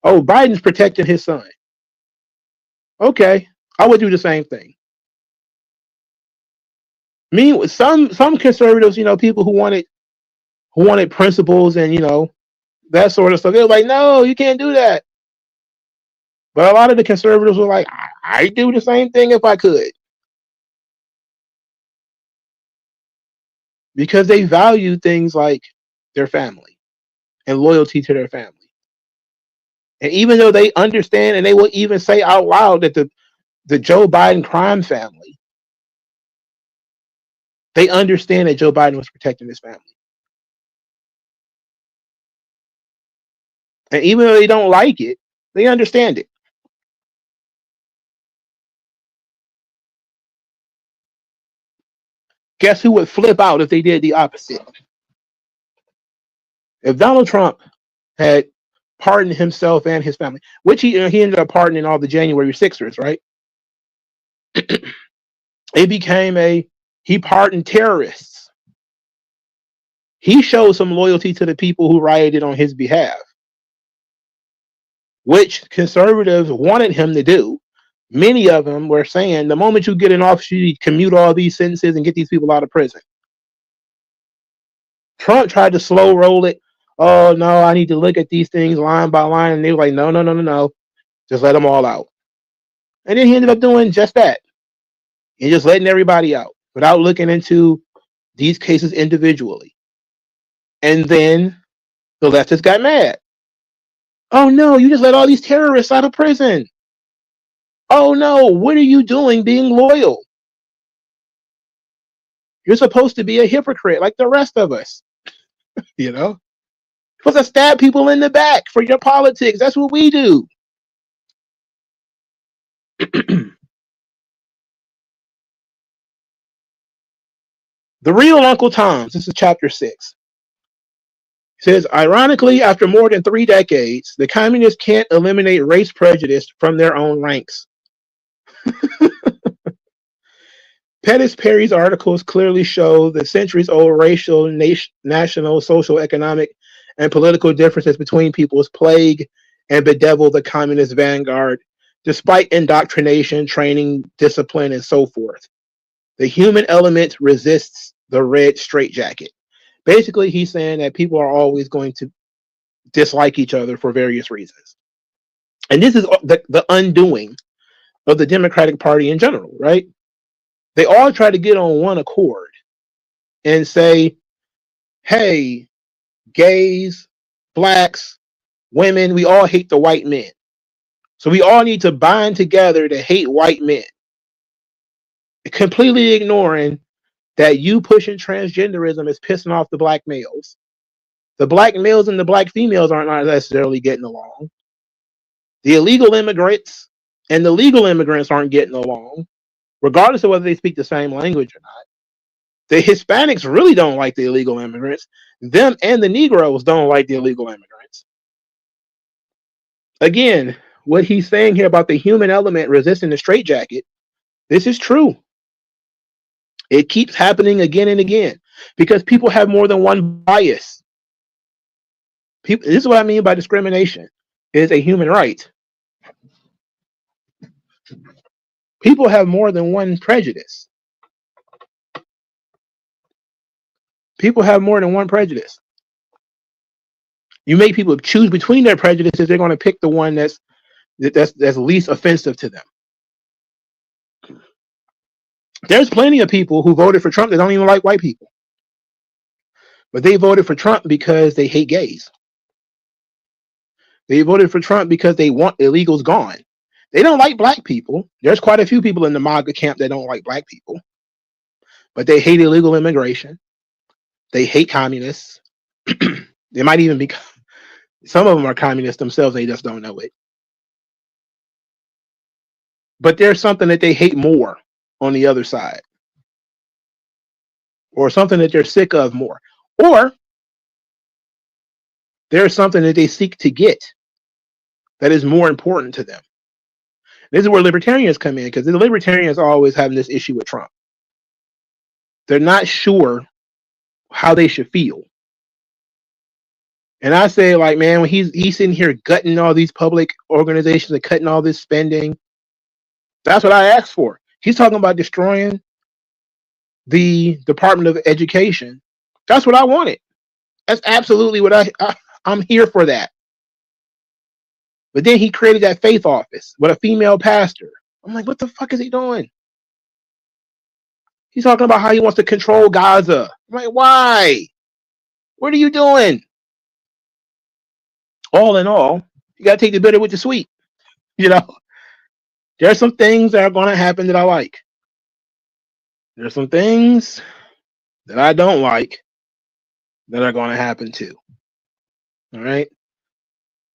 Oh, Biden's protecting his son. Okay, I would do the same thing. Me, some conservatives, people who wanted principles and that sort of stuff. They were like, no, you can't do that. But a lot of the conservatives were like, I'd do the same thing if I could. Because they value things like their family and loyalty to their family. And even though they understand, and they will even say out loud that the Joe Biden crime family, they understand that Joe Biden was protecting his family. And even though they don't like it, they understand it. Guess who would flip out if they did the opposite? If Donald Trump had pardoned himself and his family, which he ended up pardoning all the January 6ers, right? It became he pardoned terrorists. He showed some loyalty to the people who rioted on his behalf, which conservatives wanted him to do. Many of them were saying, the moment you get in office, you commute all these sentences and get these people out of prison. Trump tried to slow roll it. Oh, no, I need to look at these things line by line. And they were like, no. Just let them all out. And then he ended up doing just that. And just letting everybody out without looking into these cases individually. And then the leftists got mad. Oh, no, you just let all these terrorists out of prison. Oh, no, what are you doing being loyal? You're supposed to be a hypocrite like the rest of us. You're supposed to stab people in the back for your politics. That's what we do. The real Uncle Tom's. This is chapter 6. It says, ironically, after more than 3 decades, the communists can't eliminate race prejudice from their own ranks. Pettis Perry's articles clearly show the centuries-old racial, national, social, economic, and political differences between peoples plague and bedevil the communist vanguard, despite indoctrination, training, discipline, and so forth. The human element resists the red straitjacket. Basically, he's saying that people are always going to dislike each other for various reasons. And this is the undoing of the Democratic Party in general, right? They all try to get on one accord and say, hey, gays, blacks, women, we all hate the white men. So we all need to bind together to hate white men. Completely ignoring that you pushing transgenderism is pissing off the black males. The black males and the black females aren't necessarily getting along. The illegal immigrants and the legal immigrants aren't getting along, regardless of whether they speak the same language or not. The Hispanics really don't like the illegal immigrants. Them and the Negroes don't like the illegal immigrants. Again, what he's saying here about the human element resisting the straitjacket, this is true. It keeps happening again and again because people have more than one bias. This is what I mean by discrimination. It is a human right. People have more than one prejudice. People have more than one prejudice. You make people choose between their prejudices. They're going to pick the one that's least offensive to them. There's plenty of people who voted for Trump that don't even like white people. But they voted for Trump because they hate gays. They voted for Trump because they want illegals gone. They don't like black people. There's quite a few people in the MAGA camp that don't like black people. But they hate illegal immigration. They hate communists. They might even be, some of them are communists themselves. They just don't know it. but there's something that they hate more on the other side, or something that they're sick of more, or there's something that they seek to get that is more important to them. This is where libertarians come in, because the libertarians are always having this issue with Trump. They're not sure how they should feel. And I say, like, man, when he's sitting here gutting all these public organizations and cutting all this spending, that's what I asked for. He's talking about destroying the Department of Education. That's what I wanted. That's absolutely what I'm here for that. But then he created that faith office with a female pastor. I'm like, what the fuck is he doing? He's talking about how he wants to control Gaza. I'm like, why? What are you doing? All in all, you got to take the bitter with the sweet. You know, there's some things that are going to happen that I like. There's some things that I don't like that are going to happen too. All right.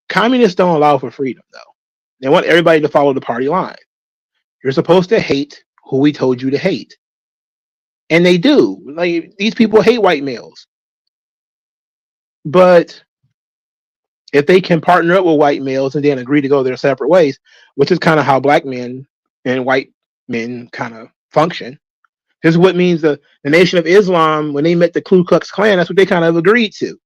Communists don't allow for freedom, though. They want everybody to follow the party line. You're supposed to hate who we told you to hate. And they do. Like, these people hate white males. But if they can partner up with white males and then agree to go their separate ways, which is kind of how black men and white men kind of function. This is what means the Nation of Islam, when they met the Ku Klux Klan, that's what they kind of agreed to.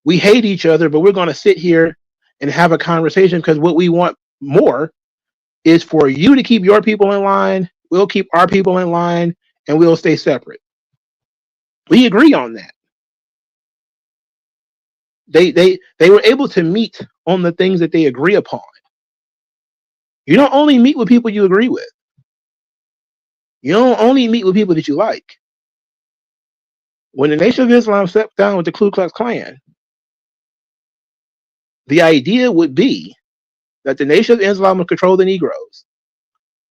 We hate each other, but we're going to sit here and have a conversation, because what we want more is for you to keep your people in line, we'll keep our people in line, and we'll stay separate. We agree on that. They were able to meet on the things that they agree upon. You don't only meet with people you agree with. You don't only meet with people that you like. When the Nation of Islam sat down with the Ku Klux Klan, the idea would be that the Nation of Islam would control the Negroes,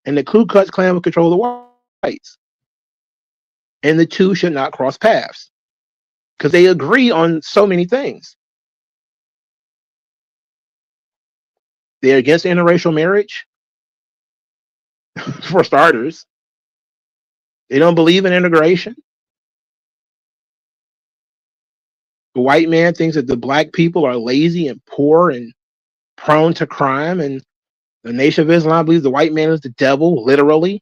and the Ku Klux Klan would control the whites. And the two should not cross paths, because they agree on so many things. They're against interracial marriage, for starters. They don't believe in integration. The white man thinks that the black people are lazy and poor and prone to crime, and the Nation of Islam believes the white man is the devil, literally.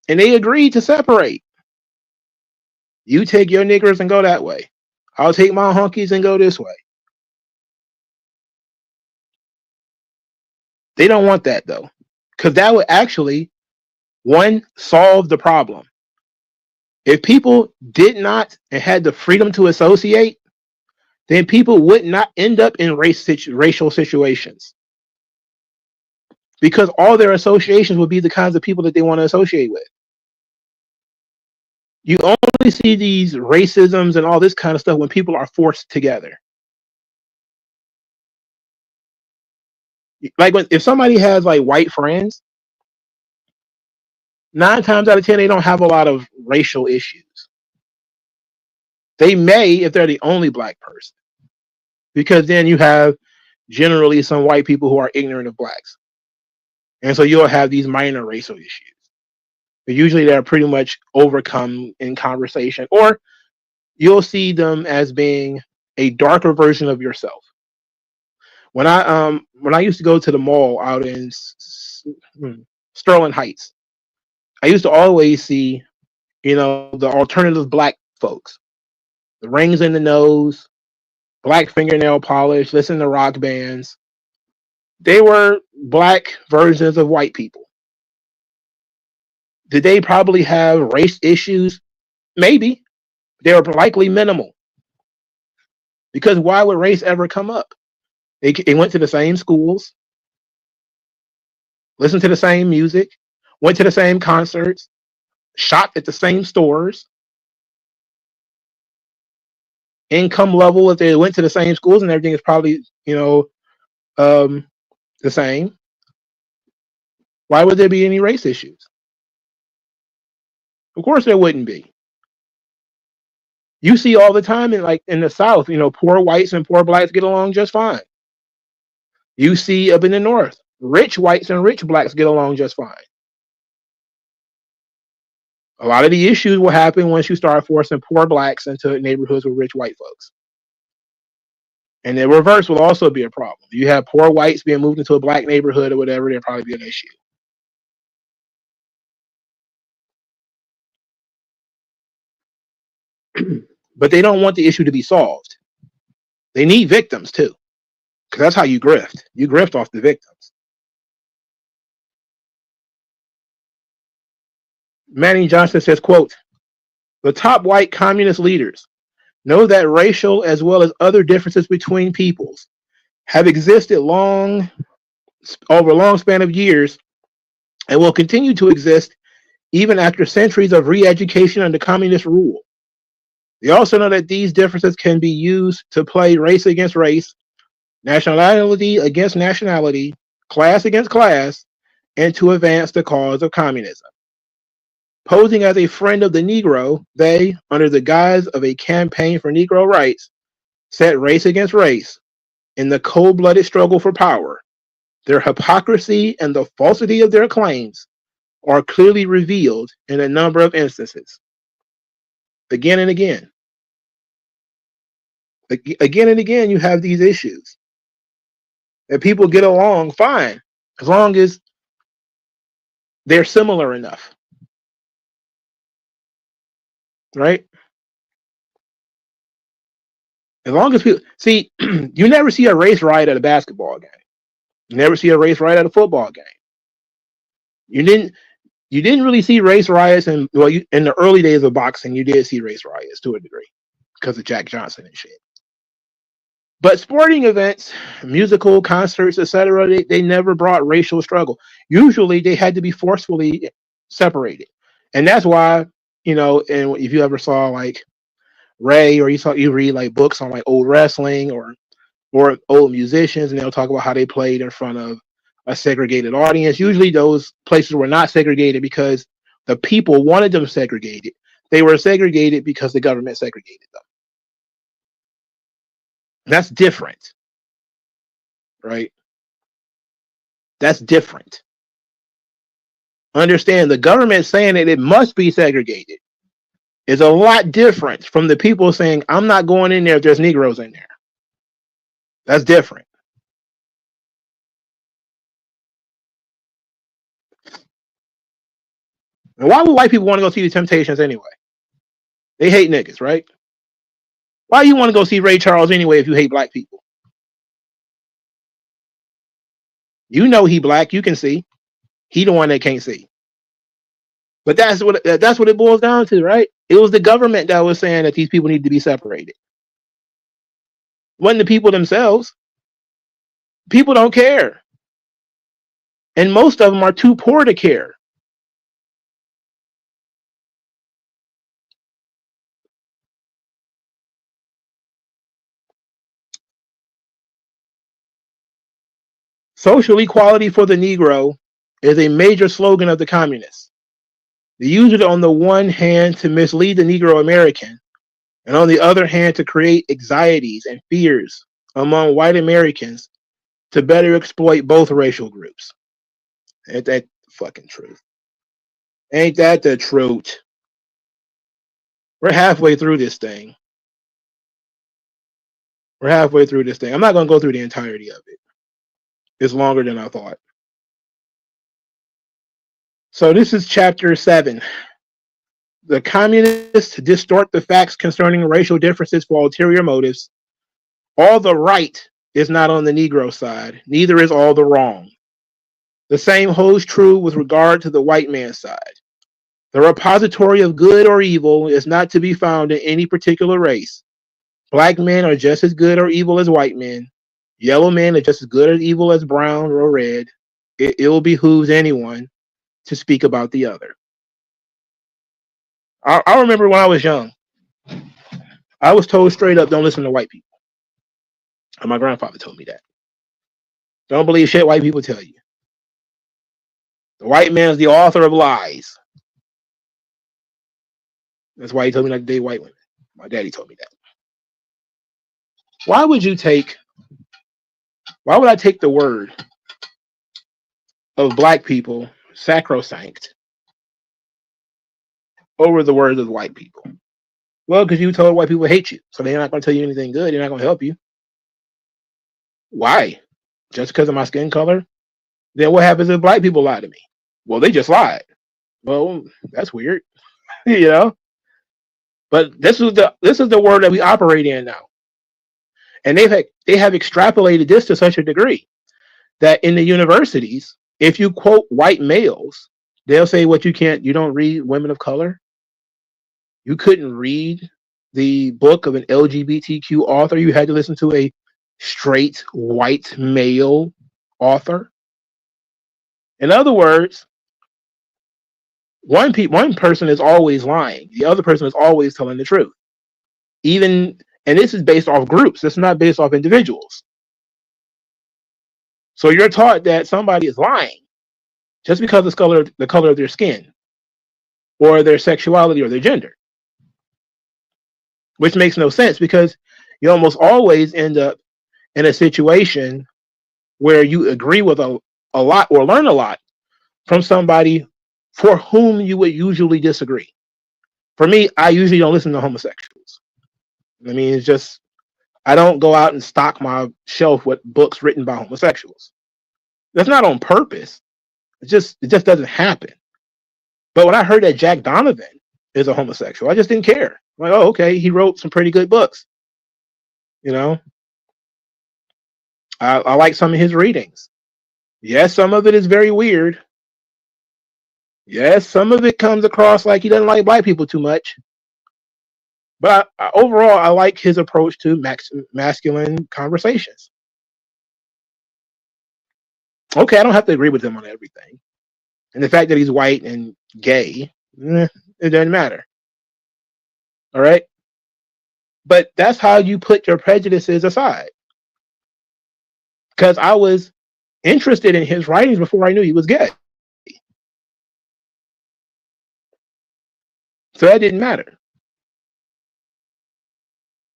And they agreed to separate. You take your niggers and go that way. I'll take my honkies and go this way. They don't want that, though, because that would actually, one, solve the problem. If people did not and had the freedom to associate, then people would not end up in racial situations, because all their associations would be the kinds of people that they want to associate with. You only see these racisms and all this kind of stuff when people are forced together. Like, if somebody has like white friends, 9 times out of 10 they don't have a lot of racial issues. They may if they're the only black person, because then you have generally some white people who are ignorant of blacks, and so you'll have these minor racial issues. But usually they're pretty much overcome in conversation, or you'll see them as being a darker version of yourself. When I used to go to the mall out in Sterling Heights, I used to always see, the alternative black folks, the rings in the nose, black fingernail polish, listen to rock bands. They were black versions of white people. Did they probably have race issues? Maybe. They were likely minimal. Because why would race ever come up? They went to the same schools, listened to the same music, went to the same concerts, shopped at the same stores. Income level, if they went to the same schools and everything, is probably, the same. Why would there be any race issues? Of course there wouldn't be. You see all the time in the South, poor whites and poor blacks get along just fine. You see up in the North, rich whites and rich blacks get along just fine. A lot of the issues will happen once you start forcing poor blacks into neighborhoods with rich white folks. And the reverse will also be a problem. You have poor whites being moved into a black neighborhood or whatever, there'll probably be an issue. But they don't want the issue to be solved. They need victims too, because that's how you grift. You grift off the victims. Manning Johnson says, quote, "The top white communist leaders know that racial as well as other differences between peoples have existed over a long span of years and will continue to exist even after centuries of re-education under communist rule. They also know that these differences can be used to play race against race, nationality against nationality, class against class, and to advance the cause of communism. Posing as a friend of the Negro, they, under the guise of a campaign for Negro rights, set race against race in the cold-blooded struggle for power. Their hypocrisy and the falsity of their claims are clearly revealed in a number of instances. Again and again. Again and again, you have these issues. And people get along fine, as long as they're similar enough. Right? As long as people see, you never see a race riot at a basketball game. You never see a race riot at a football game. You didn't really see race riots in the early days of boxing. You did see race riots to a degree because of Jack Johnson and shit. But sporting events, musical concerts, etc., they never brought racial struggle. Usually, they had to be forcefully separated, and that's why, and if you ever saw like Ray, or you read like books on like old wrestling or old musicians, and they'll talk about how they played in front of a segregated audience. Usually, those places were not segregated because the people wanted them segregated. They were segregated because the government segregated them. That's different, right? That's different. Understand, the government saying that it must be segregated is a lot different from the people saying, I'm not going in there if there's Negroes in there. That's different. And why would white people want to go see the Temptations anyway? They hate niggas, right? Why you want to go see Ray Charles anyway if you hate black people? You know he black, you can see. He the one that can't see. But that's what it boils down to, right? It was the government that was saying that these people need to be separated. It wasn't the people themselves. People don't care. And most of them are too poor to care. Social equality for the Negro is a major slogan of the communists. They use it on the one hand to mislead the Negro American, and on the other hand to create anxieties and fears among white Americans to better exploit both racial groups. Ain't that the fucking truth? Ain't that the truth? We're halfway through this thing. I'm not going to go through the entirety of it. It's longer than I thought. So this is chapter 7. The communists distort the facts concerning racial differences for ulterior motives. All the right is not on the Negro side, neither is all the wrong. The same holds true with regard to the white man's side. The repository of good or evil is not to be found in any particular race. Black men are just as good or evil as white men. Yellow men are just as good or evil as brown or red. It will behoove anyone to speak about the other. I remember when I was young, I was told straight up, don't listen to white people. And my grandfather told me that. Don't believe shit white people tell you. The white man is the author of lies. That's why he told me not to date white women. My daddy told me that. Why would you take Why would I take the word of black people, sacrosanct, over the words of white people? Well, because you told white people hate you, so they're not going to tell you anything good. They're not going to help you. Why? Just because of my skin color? Then what happens if black people lie to me? Well, they just lied. Well, that's weird, you know. But this is the world that we operate in now, and they have extrapolated this to such a degree that in the universities, if you quote white males, they'll say, "What you don't read women of color? You couldn't read the book of an LGBTQ author. You had to listen to a straight white male author." In other words, one person is always lying. The other person is always telling the truth. And this is based off groups. This is not based off individuals. So you're taught that somebody is lying just because of the color of their skin or their sexuality or their gender, which makes no sense because you almost always end up in a situation where you agree with a lot or learn a lot from somebody for whom you would usually disagree. For me, I usually don't listen to homosexuals. I mean, it's just, I don't go out and stock my shelf with books written by homosexuals. That's not on purpose. It just doesn't happen. But when I heard that Jack Donovan is a homosexual, I just didn't care. I'm like, oh, okay, he wrote some pretty good books. You know, I like some of his readings. Yes, some of it is very weird. Yes, some of it comes across like he doesn't like black people too much. But overall, I like his approach to masculine conversations. Okay, I don't have to agree with him on everything. And the fact that he's white and gay, it doesn't matter. All right? But that's how you put your prejudices aside. Because I was interested in his writings before I knew he was gay. So that didn't matter.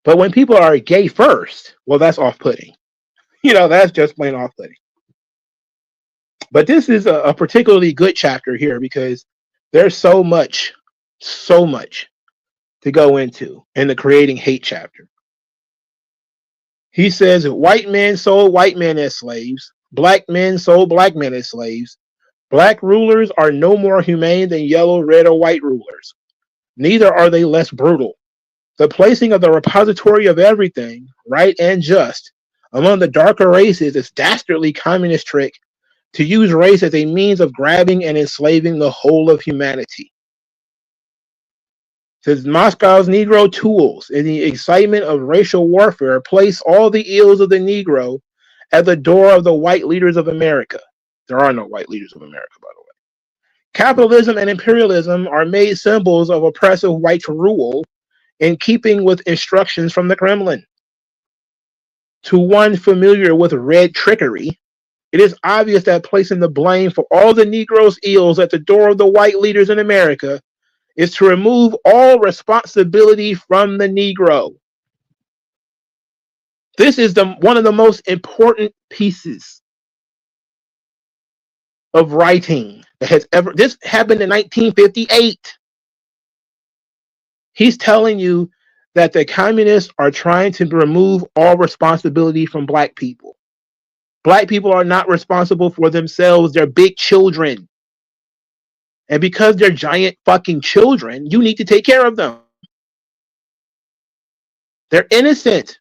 But when people are gay first, well, that's off-putting. You know, that's just plain off-putting. But this is a particularly good chapter here because there's so much to go into in the creating hate chapter. He says white men sold white men as slaves. Black men sold black men as slaves. Black rulers are no more humane than yellow, red, or white rulers. Neither are they less brutal. The placing of the repository of everything, right and just, among the darker races is dastardly communist trick to use race as a means of grabbing and enslaving the whole of humanity. Says Moscow's Negro tools in the excitement of racial warfare place all the ills of the Negro at the door of the white leaders of America. There are no white leaders of America, by the way. Capitalism and imperialism are made symbols of oppressive white rule in keeping with instructions from the Kremlin. To one familiar with red trickery, it is obvious that placing the blame for all the Negroes' ills at the door of the white leaders in America is to remove all responsibility from the Negro. This is one of the most important pieces of writing that has ever. This happened in 1958. He's telling you that the communists are trying to remove all responsibility from black people. Black people are not responsible for themselves. They're big children. And because they're giant fucking children, you need to take care of them. They're innocent.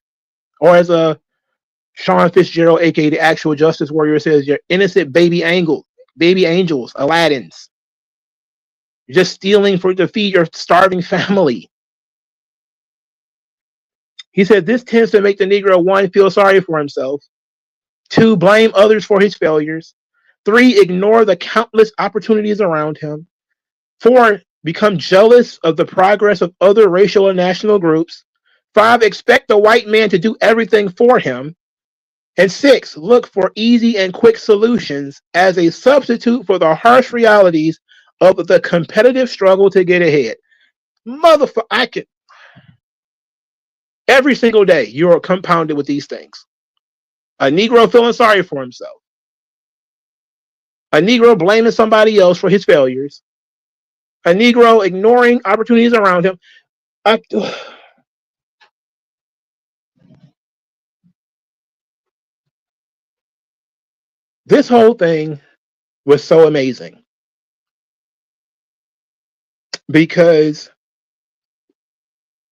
Or as Sean Fitzgerald, aka the actual Justice Warrior, says, you're innocent baby angels, Aladdins. You're just stealing to feed your starving family. He said this tends to make the Negro, 1, feel sorry for himself, 2, blame others for his failures, 3, ignore the countless opportunities around him, 4, become jealous of the progress of other racial and national groups, 5, expect the white man to do everything for him, and 6, look for easy and quick solutions as a substitute for the harsh realities of the competitive struggle to get ahead. Motherfucker, every single day, you're compounded with these things. A Negro feeling sorry for himself. A Negro blaming somebody else for his failures. A Negro ignoring opportunities around him. This whole thing was so amazing because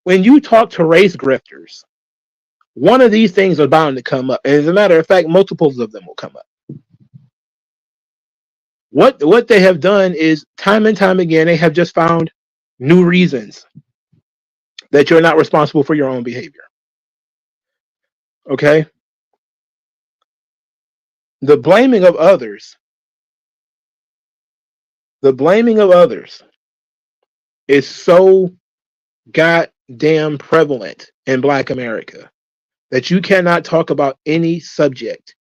when you talk to race grifters, one of these things are bound to come up. And as a matter of fact, multiples of them will come up. What they have done is time and time again, they have just found new reasons that you're not responsible for your own behavior. Okay? The blaming of others is so goddamn prevalent in Black America that you cannot talk about any subject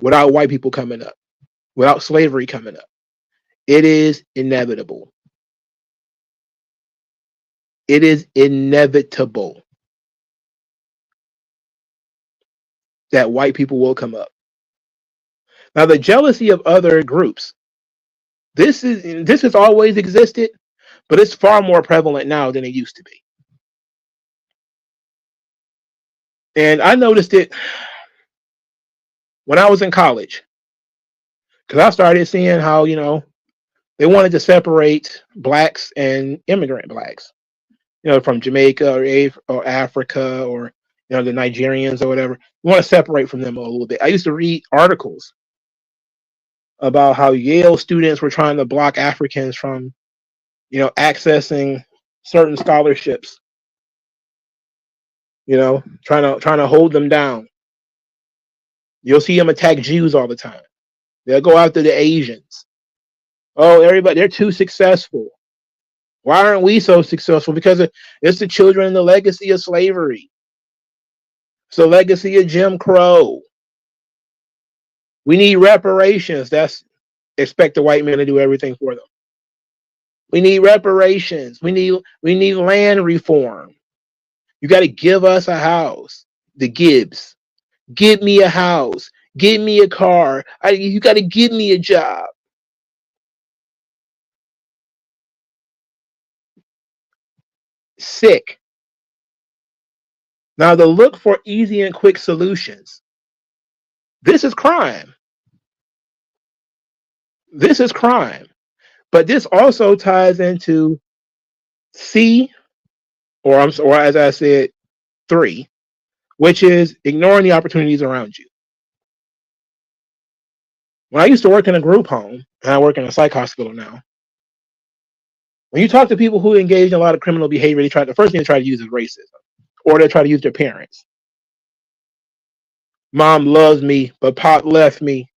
without white people coming up, without slavery coming up. It is inevitable. It is inevitable that white people will come up. Now, the jealousy of other groups, this has always existed, but it's far more prevalent now than it used to be. And I noticed it when I was in college, because I started seeing how, they wanted to separate blacks and immigrant blacks, from Jamaica or Africa or, the Nigerians or whatever. You want to separate from them a little bit. I used to read articles about how Yale students were trying to block Africans from, accessing certain scholarships, trying to hold them down. You'll see them attack Jews all the time. They'll go after the Asians. Oh, everybody, they're too successful. Why aren't we so successful? Because it's the children and the legacy of slavery. It's the legacy of Jim Crow. We need reparations. That's expect the white man to do everything for them. We need reparations. We need land reform. You got to give us a house. The Gibbs. Give me a house. Give me a car. You got to give me a job. Sick. Now, the look for easy and quick solutions. This is crime. This is crime. But this also ties into C, or as I said, 3, which is ignoring the opportunities around you. When I used to work in a group home, and I work in a psych hospital now, when you talk to people who engage in a lot of criminal behavior, the first thing they try to use is racism, or they try to use their parents. Mom loves me, but Pop left me.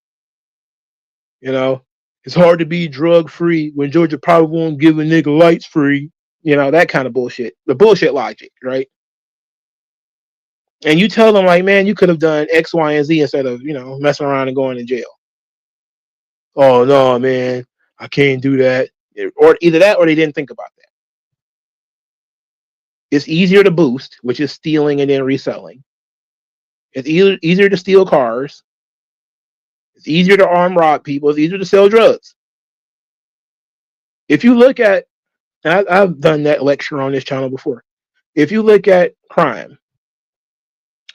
It's hard to be drug free when Georgia probably won't give a nigga lights free. That kind of bullshit. The bullshit logic, right? And you tell them like, man, you could have done X, Y, and Z instead of, messing around and going to jail. Oh no, man, I can't do that. Or either that or they didn't think about that. It's easier to boost, which is stealing and then reselling. It's easier to steal cars. It's easier to arm rob people. It's easier to sell drugs. If you look at, and I've done that lecture on this channel before. If you look at crime,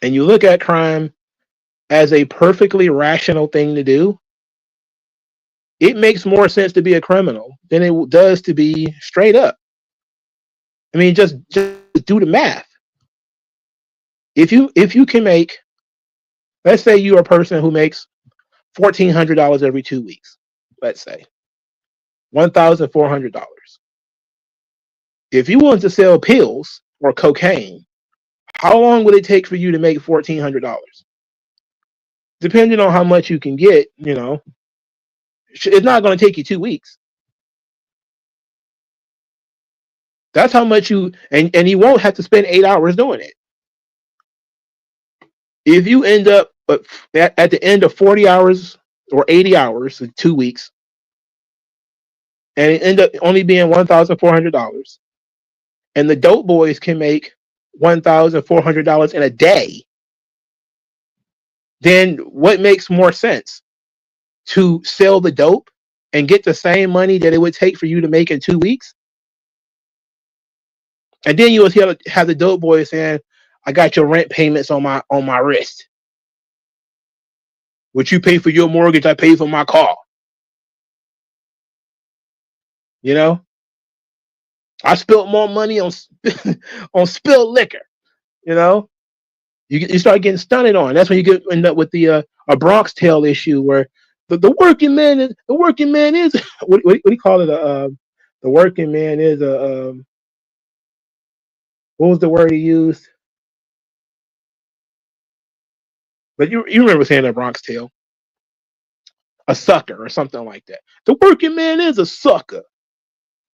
and you look at crime as a perfectly rational thing to do, it makes more sense to be a criminal than it does to be straight up. I mean, just do the math. If you can make, let's say you're a person who makes $1,400 every 2 weeks, let's say $1,400. If you want to sell pills or cocaine, how long would it take for you to make $1,400? Depending on how much you can get, it's not going to take you 2 weeks. That's how much and you won't have to spend 8 hours doing it. If you end up at the end of 40 hours or 80 hours in 2 weeks, and it end up only being $1,400, and the dope boys can make $1,400 in a day, then what makes more sense? To sell the dope and get the same money that it would take for you to make in 2 weeks? And then you will have the dope boy saying, I got your rent payments on my wrist. What you pay for your mortgage, I pay for my car. You know? I spilled more money on on spilled liquor. You know? You start getting stunted on. That's when you end up with the a Bronx Tale issue where the working man is what do you call it? The working man is a what was the word he used? But you remember saying that Bronx Tale, a sucker or something like that. The working man is a sucker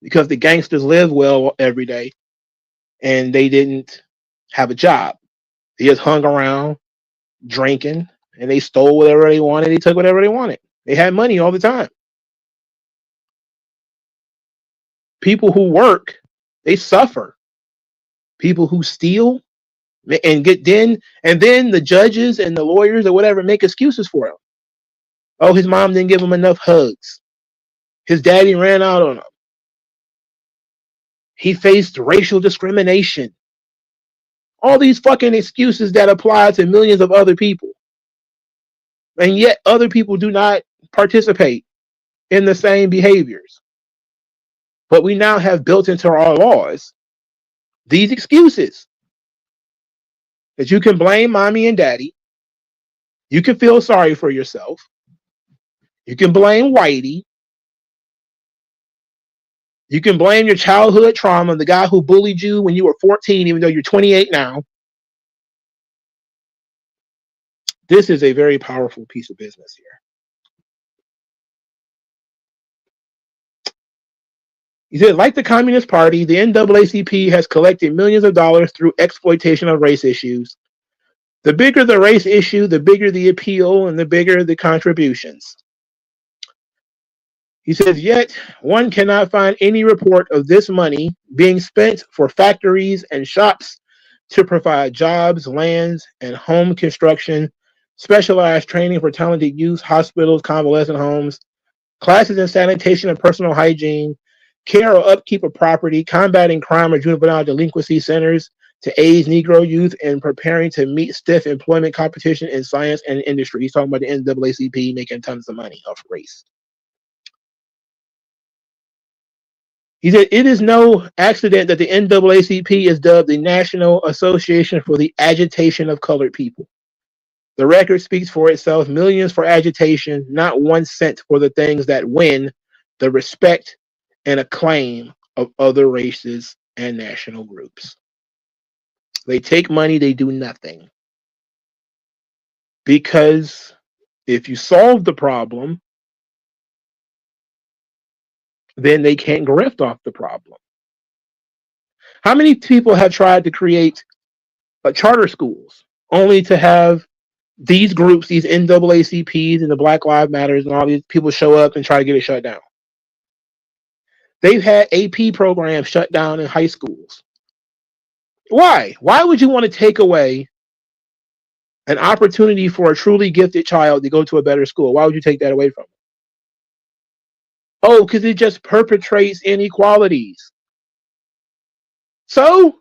because the gangsters live well every day and they didn't have a job. They just hung around drinking and they stole whatever they wanted. They took whatever they wanted. They had money all the time. People who work, they suffer. People who steal and then the judges and the lawyers or whatever make excuses for him. Oh, his mom didn't give him enough hugs. His daddy ran out on him. He faced racial discrimination. All these fucking excuses that apply to millions of other people. And yet other people do not participate in the same behaviors. But we now have built into our laws these excuses that you can blame mommy and daddy. You can feel sorry for yourself. You can blame Whitey. You can blame your childhood trauma, the guy who bullied you when you were 14, even though you're 28 now. This is a very powerful piece of business here. He said, like the Communist Party, the NAACP has collected millions of dollars through exploitation of race issues. The bigger the race issue, the bigger the appeal and the bigger the contributions. He says, yet one cannot find any report of this money being spent for factories and shops to provide jobs, lands, and home construction, specialized training for talented youth, hospitals, convalescent homes, classes in sanitation and personal hygiene, care or upkeep of property, combating crime or juvenile delinquency centers to aid Negro youth and preparing to meet stiff employment competition in science and industry. He's talking about the NAACP making tons of money off race. He said, it is no accident that the NAACP is dubbed the National Association for the Agitation of Colored People. The record speaks for itself, millions for agitation, not 1 cent for the things that win the respect and acclaim of other races and national groups. They take money, they do nothing. Because if you solve the problem, then they can't grift off the problem. How many people have tried to create charter schools only to have these groups, these NAACPs and the Black Lives Matters and all these people show up and try to get it shut down? They've had AP programs shut down in high schools. Why? Why would you want to take away an opportunity for a truly gifted child to go to a better school? Why would you take that away from them? Oh, because it just perpetrates inequalities. So,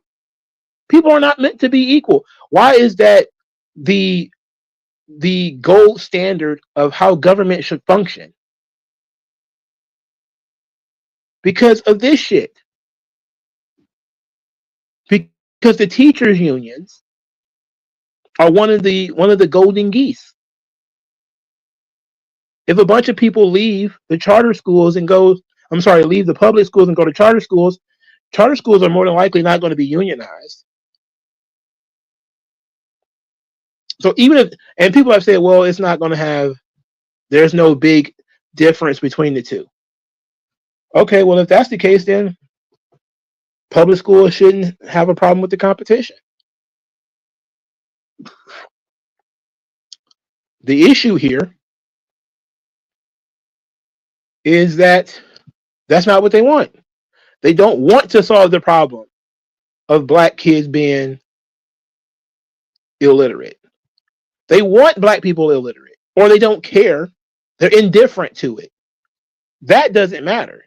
people are not meant to be equal. Why is that the gold standard of how government should function? Because of this shit. Because the teachers' unions are one of the golden geese. If a bunch of people leave the charter schools and leave the public schools and go to charter schools are more than likely not going to be unionized. So and people have said, well, it's not going to there's no big difference between the two. Okay, well, if that's the case, then public schools shouldn't have a problem with the competition. The issue here is that that's not what they want. They don't want to solve the problem of black kids being illiterate. They want black people illiterate, or they don't care. They're indifferent to it. That doesn't matter.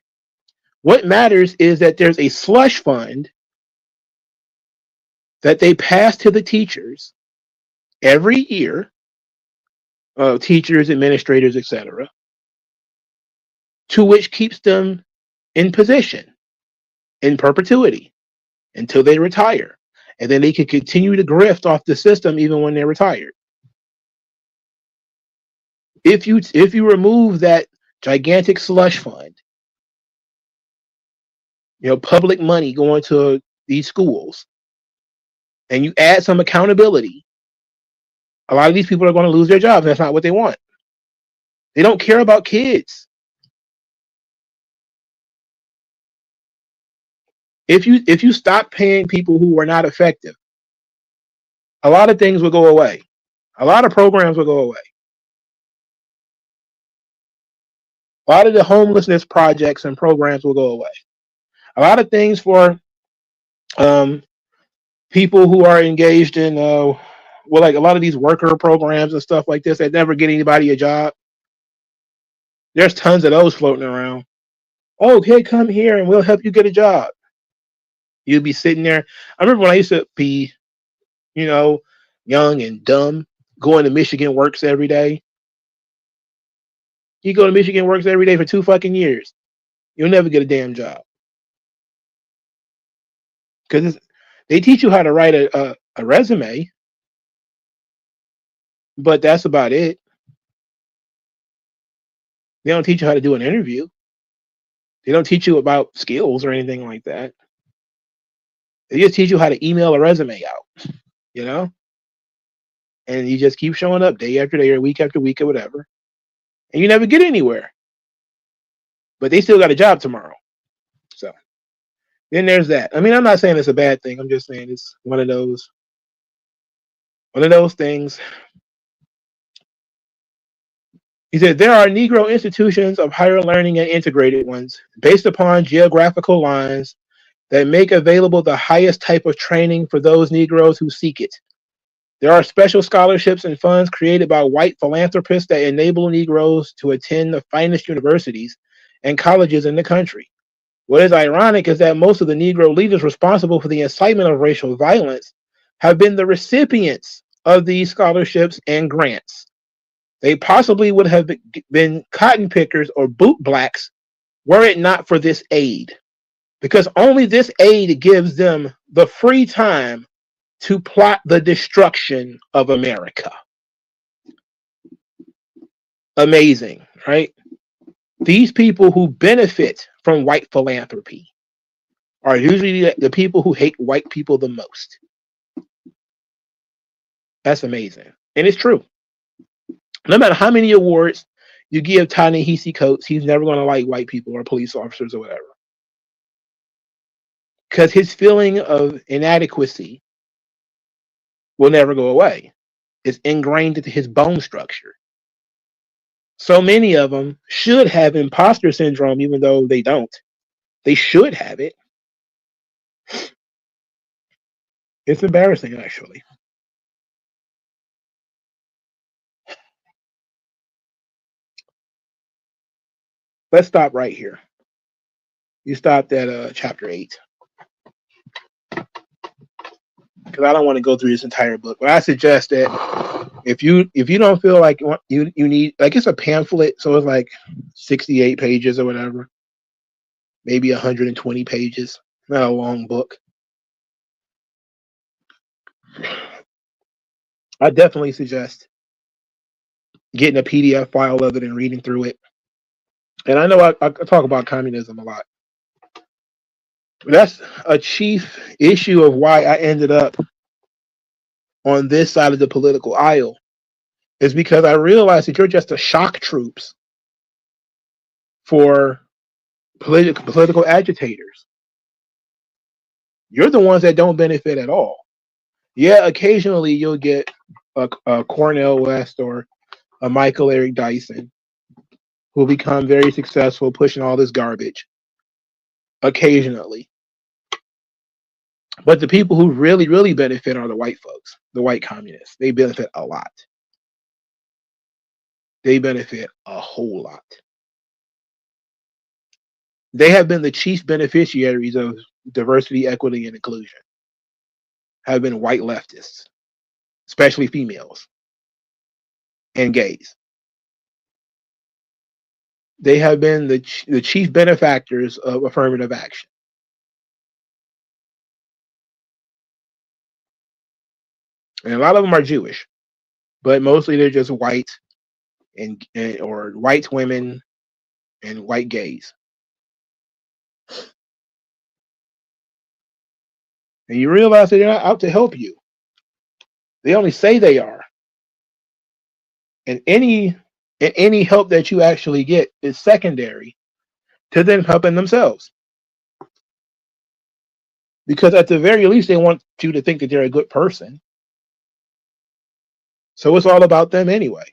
What matters is that there's a slush fund that they pass to the teachers every year, teachers, administrators, etc., to which keeps them in position in perpetuity until they retire. And then they can continue to grift off the system even when they're retired. If you remove that gigantic slush fund, public money going to these schools, and you add some accountability, a lot of these people are going to lose their jobs. That's not what they want. They don't care about kids. If you stop paying people who are not effective, a lot of things will go away. A lot of programs will go away. A lot of the homelessness projects and programs will go away. A lot of things for people who are engaged in like a lot of these worker programs and stuff like this that never get anybody a job. There's tons of those floating around. Oh, okay, come here and we'll help you get a job. You'd be sitting there. I remember when I used to be, young and dumb, going to Michigan Works every day. You go to Michigan Works every day for 2 fucking years. You'll never get a damn job. Because they teach you how to write a resume, but that's about it. They don't teach you how to do an interview. They don't teach you about skills or anything like that. They just teach you how to email a resume out, and you just keep showing up day after day or week after week or whatever, and you never get anywhere. But they still got a job tomorrow. So then there's that. I mean, I'm not saying it's a bad thing. I'm just saying it's one of those things. He said, there are Negro institutions of higher learning and integrated ones based upon geographical lines that make available the highest type of training for those Negroes who seek it. There are special scholarships and funds created by white philanthropists that enable Negroes to attend the finest universities and colleges in the country. What is ironic is that most of the Negro leaders responsible for the incitement of racial violence have been the recipients of these scholarships and grants. They possibly would have been cotton pickers or boot blacks were it not for this aid, because only this aid gives them the free time to plot the destruction of America. Amazing, right? These people who benefit from white philanthropy are usually the people who hate white people the most. That's amazing. And it's true. No matter how many awards you give Ta-Nehisi Coates, he's never going to like white people or police officers or whatever. Because his feeling of inadequacy will never go away. It's ingrained into his bone structure. So many of them should have imposter syndrome, even though they don't. They should have it. It's embarrassing, actually. Let's stop right here. You stopped at chapter 8. Because I don't want to go through this entire book, but I suggest that if you don't feel like you need, like, it's a pamphlet, so it's like 68 pages or whatever, maybe 120 pages, not a long book. I definitely suggest getting a PDF file of it and reading through it. And I know I talk about communism a lot. But that's a chief issue of why I ended up on this side of the political aisle, is because I realized that you're just a shock troops for political agitators. You're the ones that don't benefit at all. Yeah, occasionally you'll get a Cornel West or a Michael Eric Dyson who become very successful pushing all this garbage. Occasionally. But the people who really, really benefit are the white folks, the white communists. They benefit a lot. they benefit a whole lot. They have been the chief beneficiaries of diversity, equity, and inclusion, have been white leftists, especially females and gays. They have been the chief benefactors of affirmative action. And a lot of them are Jewish, but mostly they're just white or white women and white gays. And you realize that they're not out to help you. They only say they are. And any help that you actually get is secondary to them helping themselves. Because at the very least, they want you to think that they're a good person. So it's all about them anyway.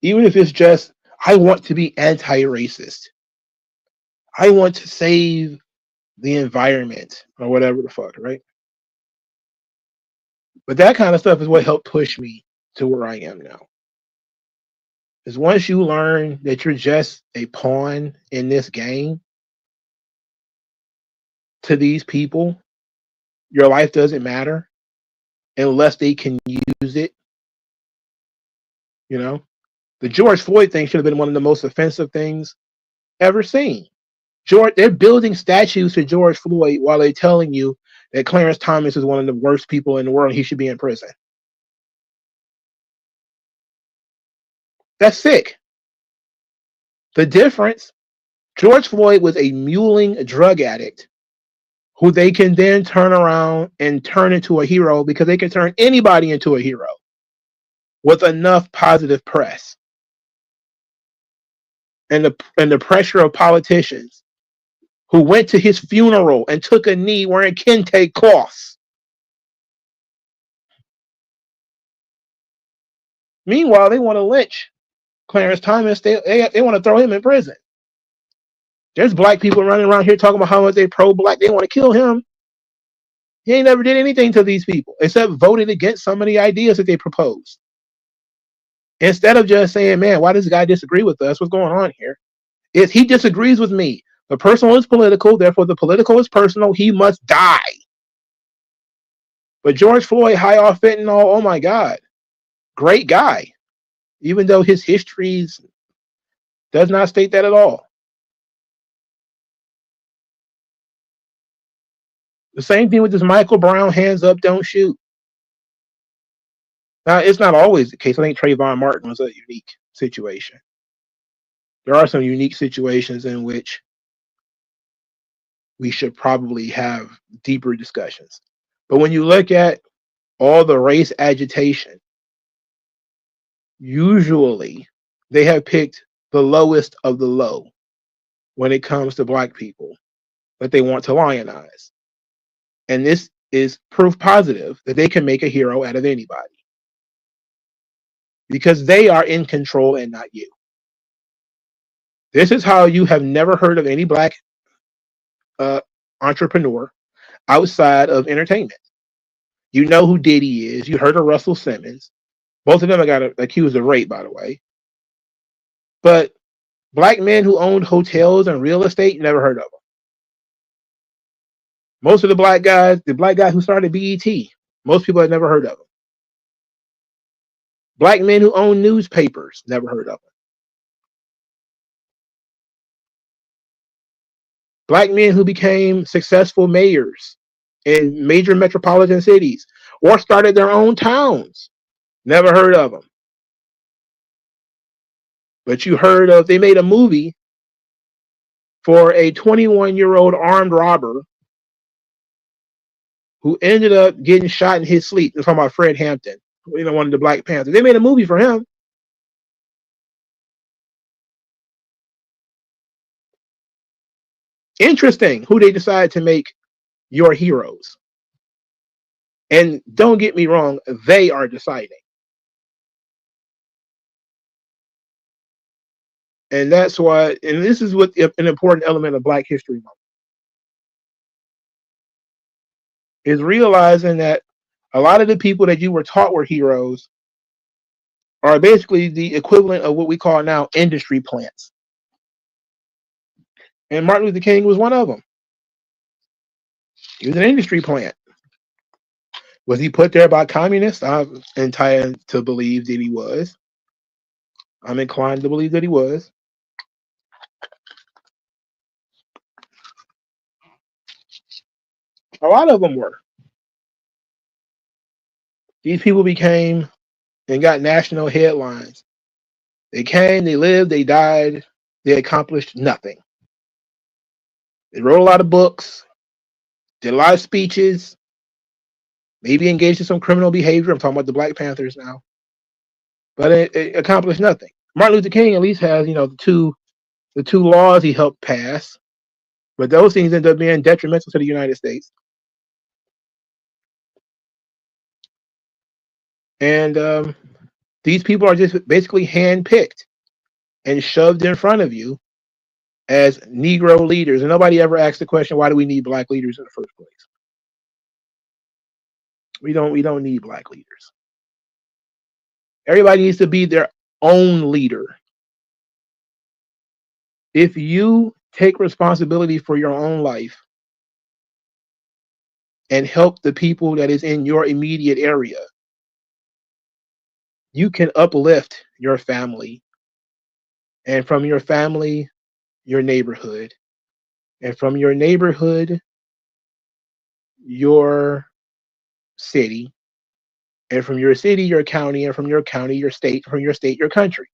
Even if it's just, I want to be anti-racist. I want to save the environment or whatever the fuck, right? But that kind of stuff is what helped push me to where I am now. Is once you learn that you're just a pawn in this game to these people, your life doesn't matter unless they can use it. You know, the George Floyd thing should have been one of the most offensive things ever seen. They're building statues to George Floyd while they're telling you that Clarence Thomas is one of the worst people in the world and he should be in prison. That's sick. The difference, George Floyd was a mewling drug addict who they can then turn around and turn into a hero because they can turn anybody into a hero with enough positive press and the pressure of politicians who went to his funeral and took a knee wearing kente cloths. Meanwhile, they want to lynch Clarence Thomas. They want to throw him in prison. There's black people running around here talking about how much they pro-black. They want to kill him. He ain't never did anything to these people except voted against some of the ideas that they proposed. Instead of just saying, man, why does this guy disagree with us? What's going on here? If he disagrees with me, the personal is political, therefore the political is personal, he must die. But George Floyd, high off fentanyl, oh my God, great guy. Even though his history does not state that at all. The same thing with this Michael Brown, hands up, don't shoot. Now, it's not always the case. I think Trayvon Martin was a unique situation. There are some unique situations in which we should probably have deeper discussions. But when you look at all the race agitation, usually they have picked the lowest of the low when it comes to black people that they want to lionize. And this is proof positive that they can make a hero out of anybody. Because they are in control and not you. This is how you have never heard of any black entrepreneur outside of entertainment. You know who Diddy is. You heard of Russell Simmons. Both of them got accused of rape, by the way. But black men who owned hotels and real estate, you never heard of them. Most of the black guy who started BET, most people had never heard of them. Black men who own newspapers, never heard of them. Black men who became successful mayors in major metropolitan cities or started their own towns, never heard of them. But you heard of, they made a movie for a 21-year-old armed robber who ended up getting shot in his sleep. I'm talking about Fred Hampton, one of the Black Panthers. They made a movie for him. Interesting who they decide to make your heroes. And don't get me wrong, they are deciding. And that's why, and this is what an important element of Black History Month is, realizing that a lot of the people that you were taught were heroes are basically the equivalent of what we call now industry plants. And Martin Luther King was one of them. He was an industry plant. Was he put there by communists? I'm entitled to believe that he was. I'm inclined to believe that he was. A lot of them were. These people became and got national headlines. They came, they lived, they died, they accomplished nothing. They wrote a lot of books, did a lot of speeches, maybe engaged in some criminal behavior. I'm talking about the Black Panthers now. But it accomplished nothing. Martin Luther King at least has, the two laws he helped pass, but those things ended up being detrimental to the United States. And these people are just basically handpicked and shoved in front of you as Negro leaders. And nobody ever asked the question, why do we need Black leaders in the first place? We don't need Black leaders. Everybody needs to be their own leader. If you take responsibility for your own life and help the people that is in your immediate area, you can uplift your family, and from your family, your neighborhood, and from your neighborhood, your city, and from your city, your county, and from your county, your state, from your state, your country.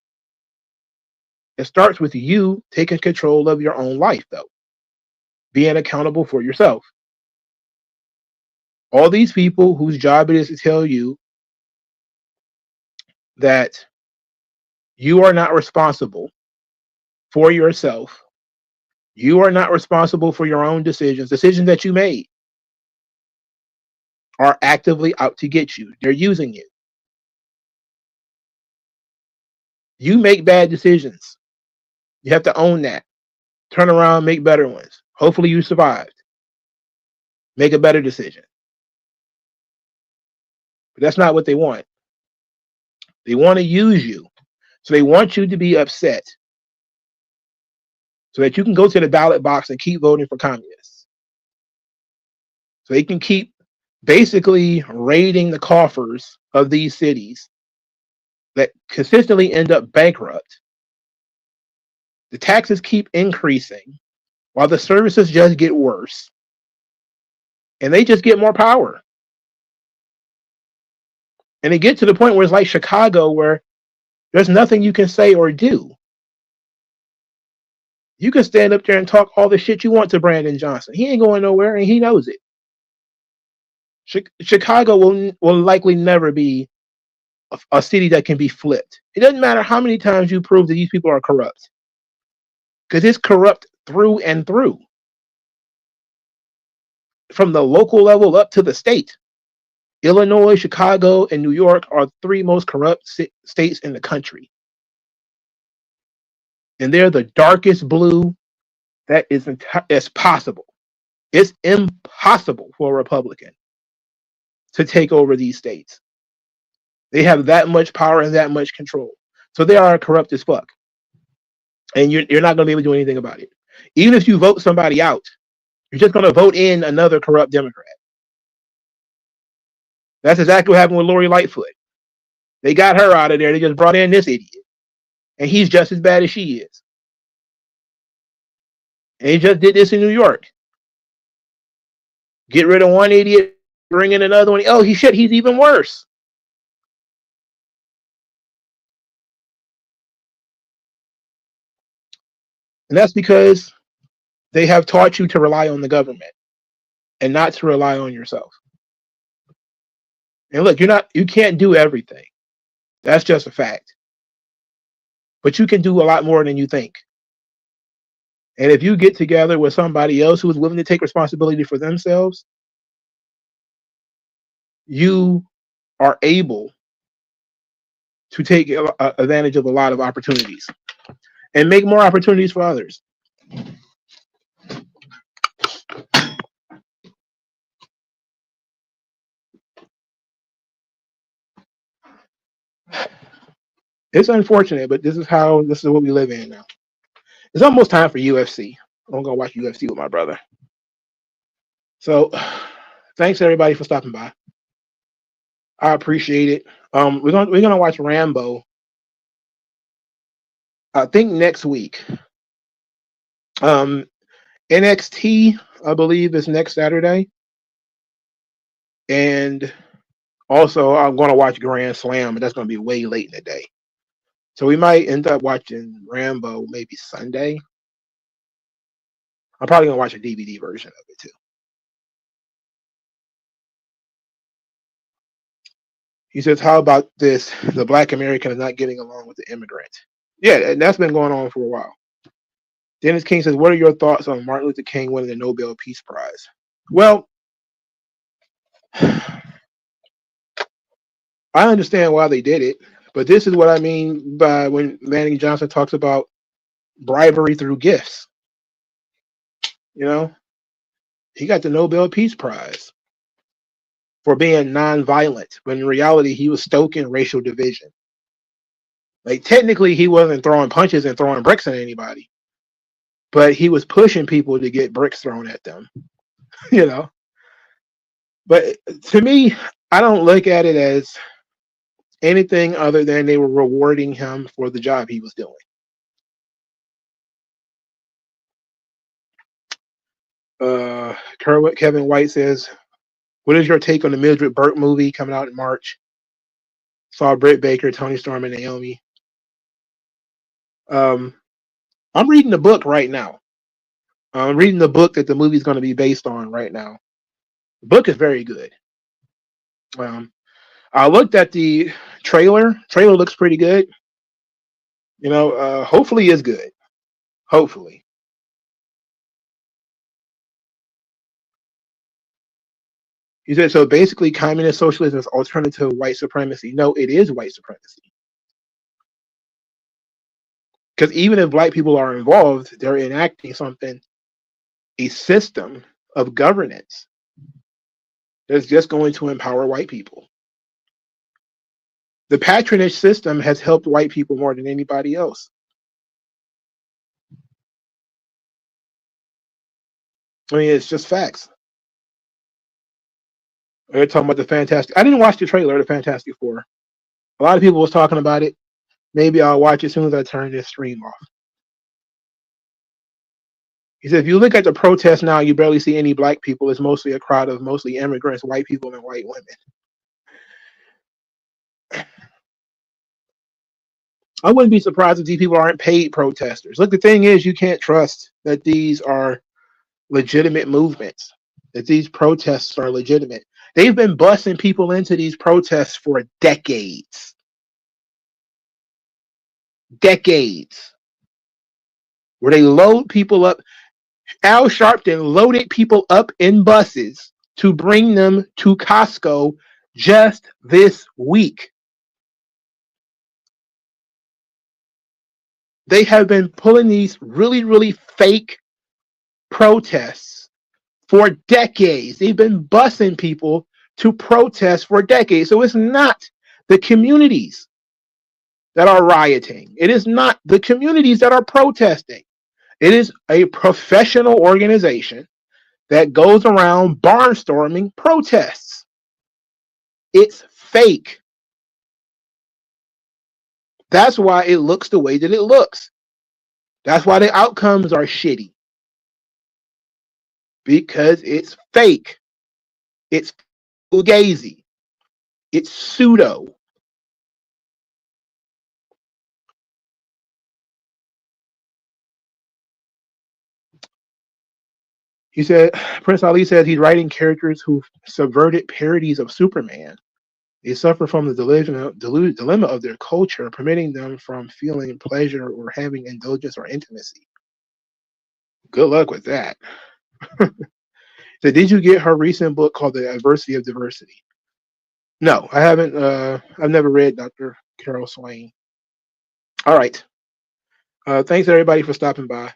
It starts with you taking control of your own life, though, being accountable for yourself. All these people whose job it is to tell you that you are not responsible for yourself, you are not responsible for your own decisions that you made, are actively out to get you. They're using you. You make bad decisions. You have to own that. Turn around, make better ones. Hopefully you survived. Make a better decision. But that's not what they want. They want to use you. So they want you to be upset so that you can go to the ballot box and keep voting for communists. So they can keep basically raiding the coffers of these cities that consistently end up bankrupt. The taxes keep increasing while the services just get worse. And they just get more power. And it gets to the point where it's like Chicago, where there's nothing you can say or do. You can stand up there and talk all the shit you want to Brandon Johnson. He ain't going nowhere, and he knows it. Chicago will likely never be a city that can be flipped. It doesn't matter how many times you prove that these people are corrupt, because it's corrupt through and through, from the local level up to the state. Illinois, Chicago, and New York are three most corrupt states in the country. And they're the darkest blue that is possible. It's impossible for a Republican to take over these states. They have that much power and that much control. So they are corrupt as fuck. And you're not going to be able to do anything about it. Even if you vote somebody out, you're just going to vote in another corrupt Democrat. That's exactly what happened with Lori Lightfoot. They got her out of there. They just brought in this idiot. And he's just as bad as she is. And he just did this in New York. Get rid of one idiot, bring in another one. Oh, he's even worse. And that's because they have taught you to rely on the government and not to rely on yourself. And look, you can't do everything. That's just a fact. But you can do a lot more than you think. And if you get together with somebody else who is willing to take responsibility for themselves, you are able to take advantage of a lot of opportunities and make more opportunities for others. It's unfortunate, but this is what we live in now. It's almost time for UFC. I'm gonna watch UFC with my brother. So, thanks everybody for stopping by. I appreciate it. We're gonna watch Rambo. I think next week. NXT, I believe, is next Saturday, and also I'm gonna watch Grand Slam, but that's gonna be way late in the day. So we might end up watching Rambo maybe Sunday. I'm probably gonna watch a DVD version of it too. He says, "How about this? The Black American is not getting along with the immigrant." Yeah, and that's been going on for a while. Dennis King says, "What are your thoughts on Martin Luther King winning the Nobel Peace Prize?" Well, I understand why they did it, but this is what I mean by when Manning Johnson talks about bribery through gifts. You know, he got the Nobel Peace Prize for being nonviolent, when in reality he was stoking racial division. Like technically he wasn't throwing punches and throwing bricks at anybody, but he was pushing people to get bricks thrown at them. You know, but to me, I don't look at it as anything other than they were rewarding him for the job he was doing. Kevin White says, "What is your take on the Mildred Burke movie coming out in March? Saw Britt Baker, Tony Storm, and Naomi." I'm reading the book right now. I'm reading the book that the movie is going to be based on right now. The book is very good. I looked at the trailer. Trailer looks pretty good. You know, hopefully it's good. Hopefully. He said, so basically communist socialism is alternative to white supremacy. No, it is white supremacy. Because even if black people are involved, they're enacting something, a system of governance that's just going to empower white people. The patronage system has helped white people more than anybody else. I mean, it's just facts. They're talking about the Fantastic. I didn't watch the trailer, the Fantastic Four. A lot of people was talking about it. Maybe I'll watch it as soon as I turn this stream off. He said, if you look at the protests now, you barely see any black people. It's mostly a crowd of mostly immigrants, white people, and white women. I wouldn't be surprised if these people aren't paid protesters. Look, the thing is, you can't trust that these are legitimate movements, that these protests are legitimate. They've been busing people into these protests for decades. Decades. Where they load people up. Al Sharpton loaded people up in buses to bring them to Costco just this week. They have been pulling these really, really fake protests for decades. They've been busing people to protest for decades. So it's not the communities that are rioting. It is not the communities that are protesting. It is a professional organization that goes around barnstorming protests. It's fake. That's why it looks the way that it looks. That's why the outcomes are shitty. Because it's fake. It's fugazi. It's pseudo. He said, Prince Ali says he's writing characters who subverted parodies of Superman. They suffer from the dilemma of their culture, permitting them from feeling pleasure or having indulgence or intimacy. Good luck with that. So did you get her recent book called The Adversity of Diversity? No, I haven't. I've never read Dr. Carol Swain. All right. Thanks everybody for stopping by.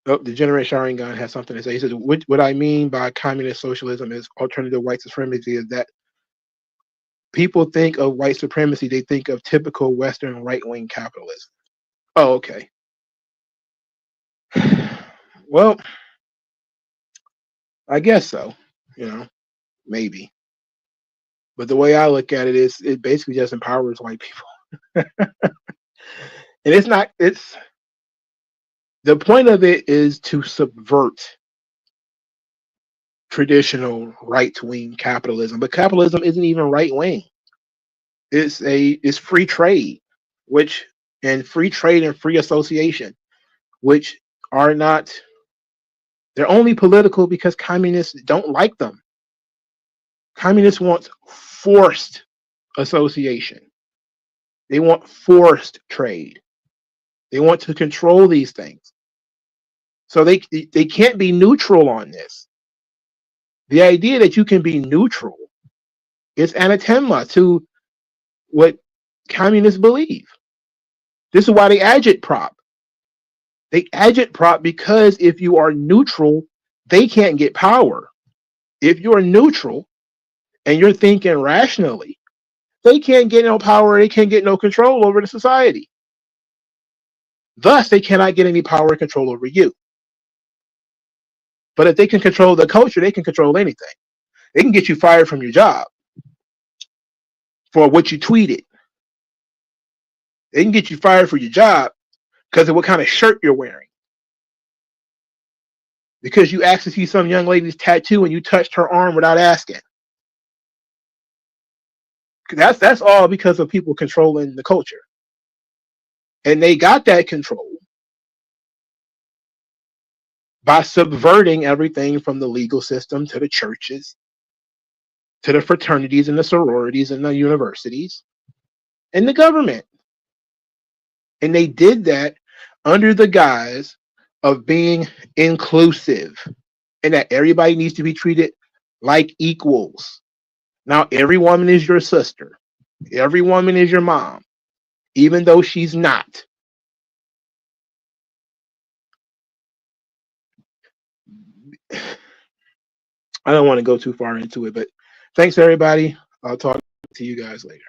The Generate Sharingan has something to say. He says, what I mean by communist socialism is alternative white supremacy is that people think of white supremacy, they think of typical Western right-wing capitalism. Oh, okay. Well, I guess so. You know, maybe. But the way I look at it is, it basically just empowers white people. And it's not. It's the point of it is to subvert traditional right-wing capitalism. But capitalism isn't even right-wing. It's free trade, which and free trade and free association, which are not. They're only political because communists don't like them. Communists want forced association. They want forced trade. They want to control these things. So they can't be neutral on this. The idea that you can be neutral is anathema to what communists believe. This is why they agitprop. They agitprop because if you are neutral, they can't get power. If you're neutral and you're thinking rationally, they can't get no power, they can't get no control over the society. Thus, they cannot get any power and control over you. But if they can control the culture, they can control anything. They can get you fired from your job for what you tweeted. They can get you fired for your job because of what kind of shirt you're wearing. Because you asked to see some young lady's tattoo and you touched her arm without asking. That's all because of people controlling the culture. And they got that control by subverting everything from the legal system to the churches, to the fraternities and the sororities and the universities, and the government. And they did that under the guise of being inclusive and that everybody needs to be treated like equals. Now, every woman is your sister. Every woman is your mom, even though she's not. I don't want to go too far into it, but thanks, everybody. I'll talk to you guys later.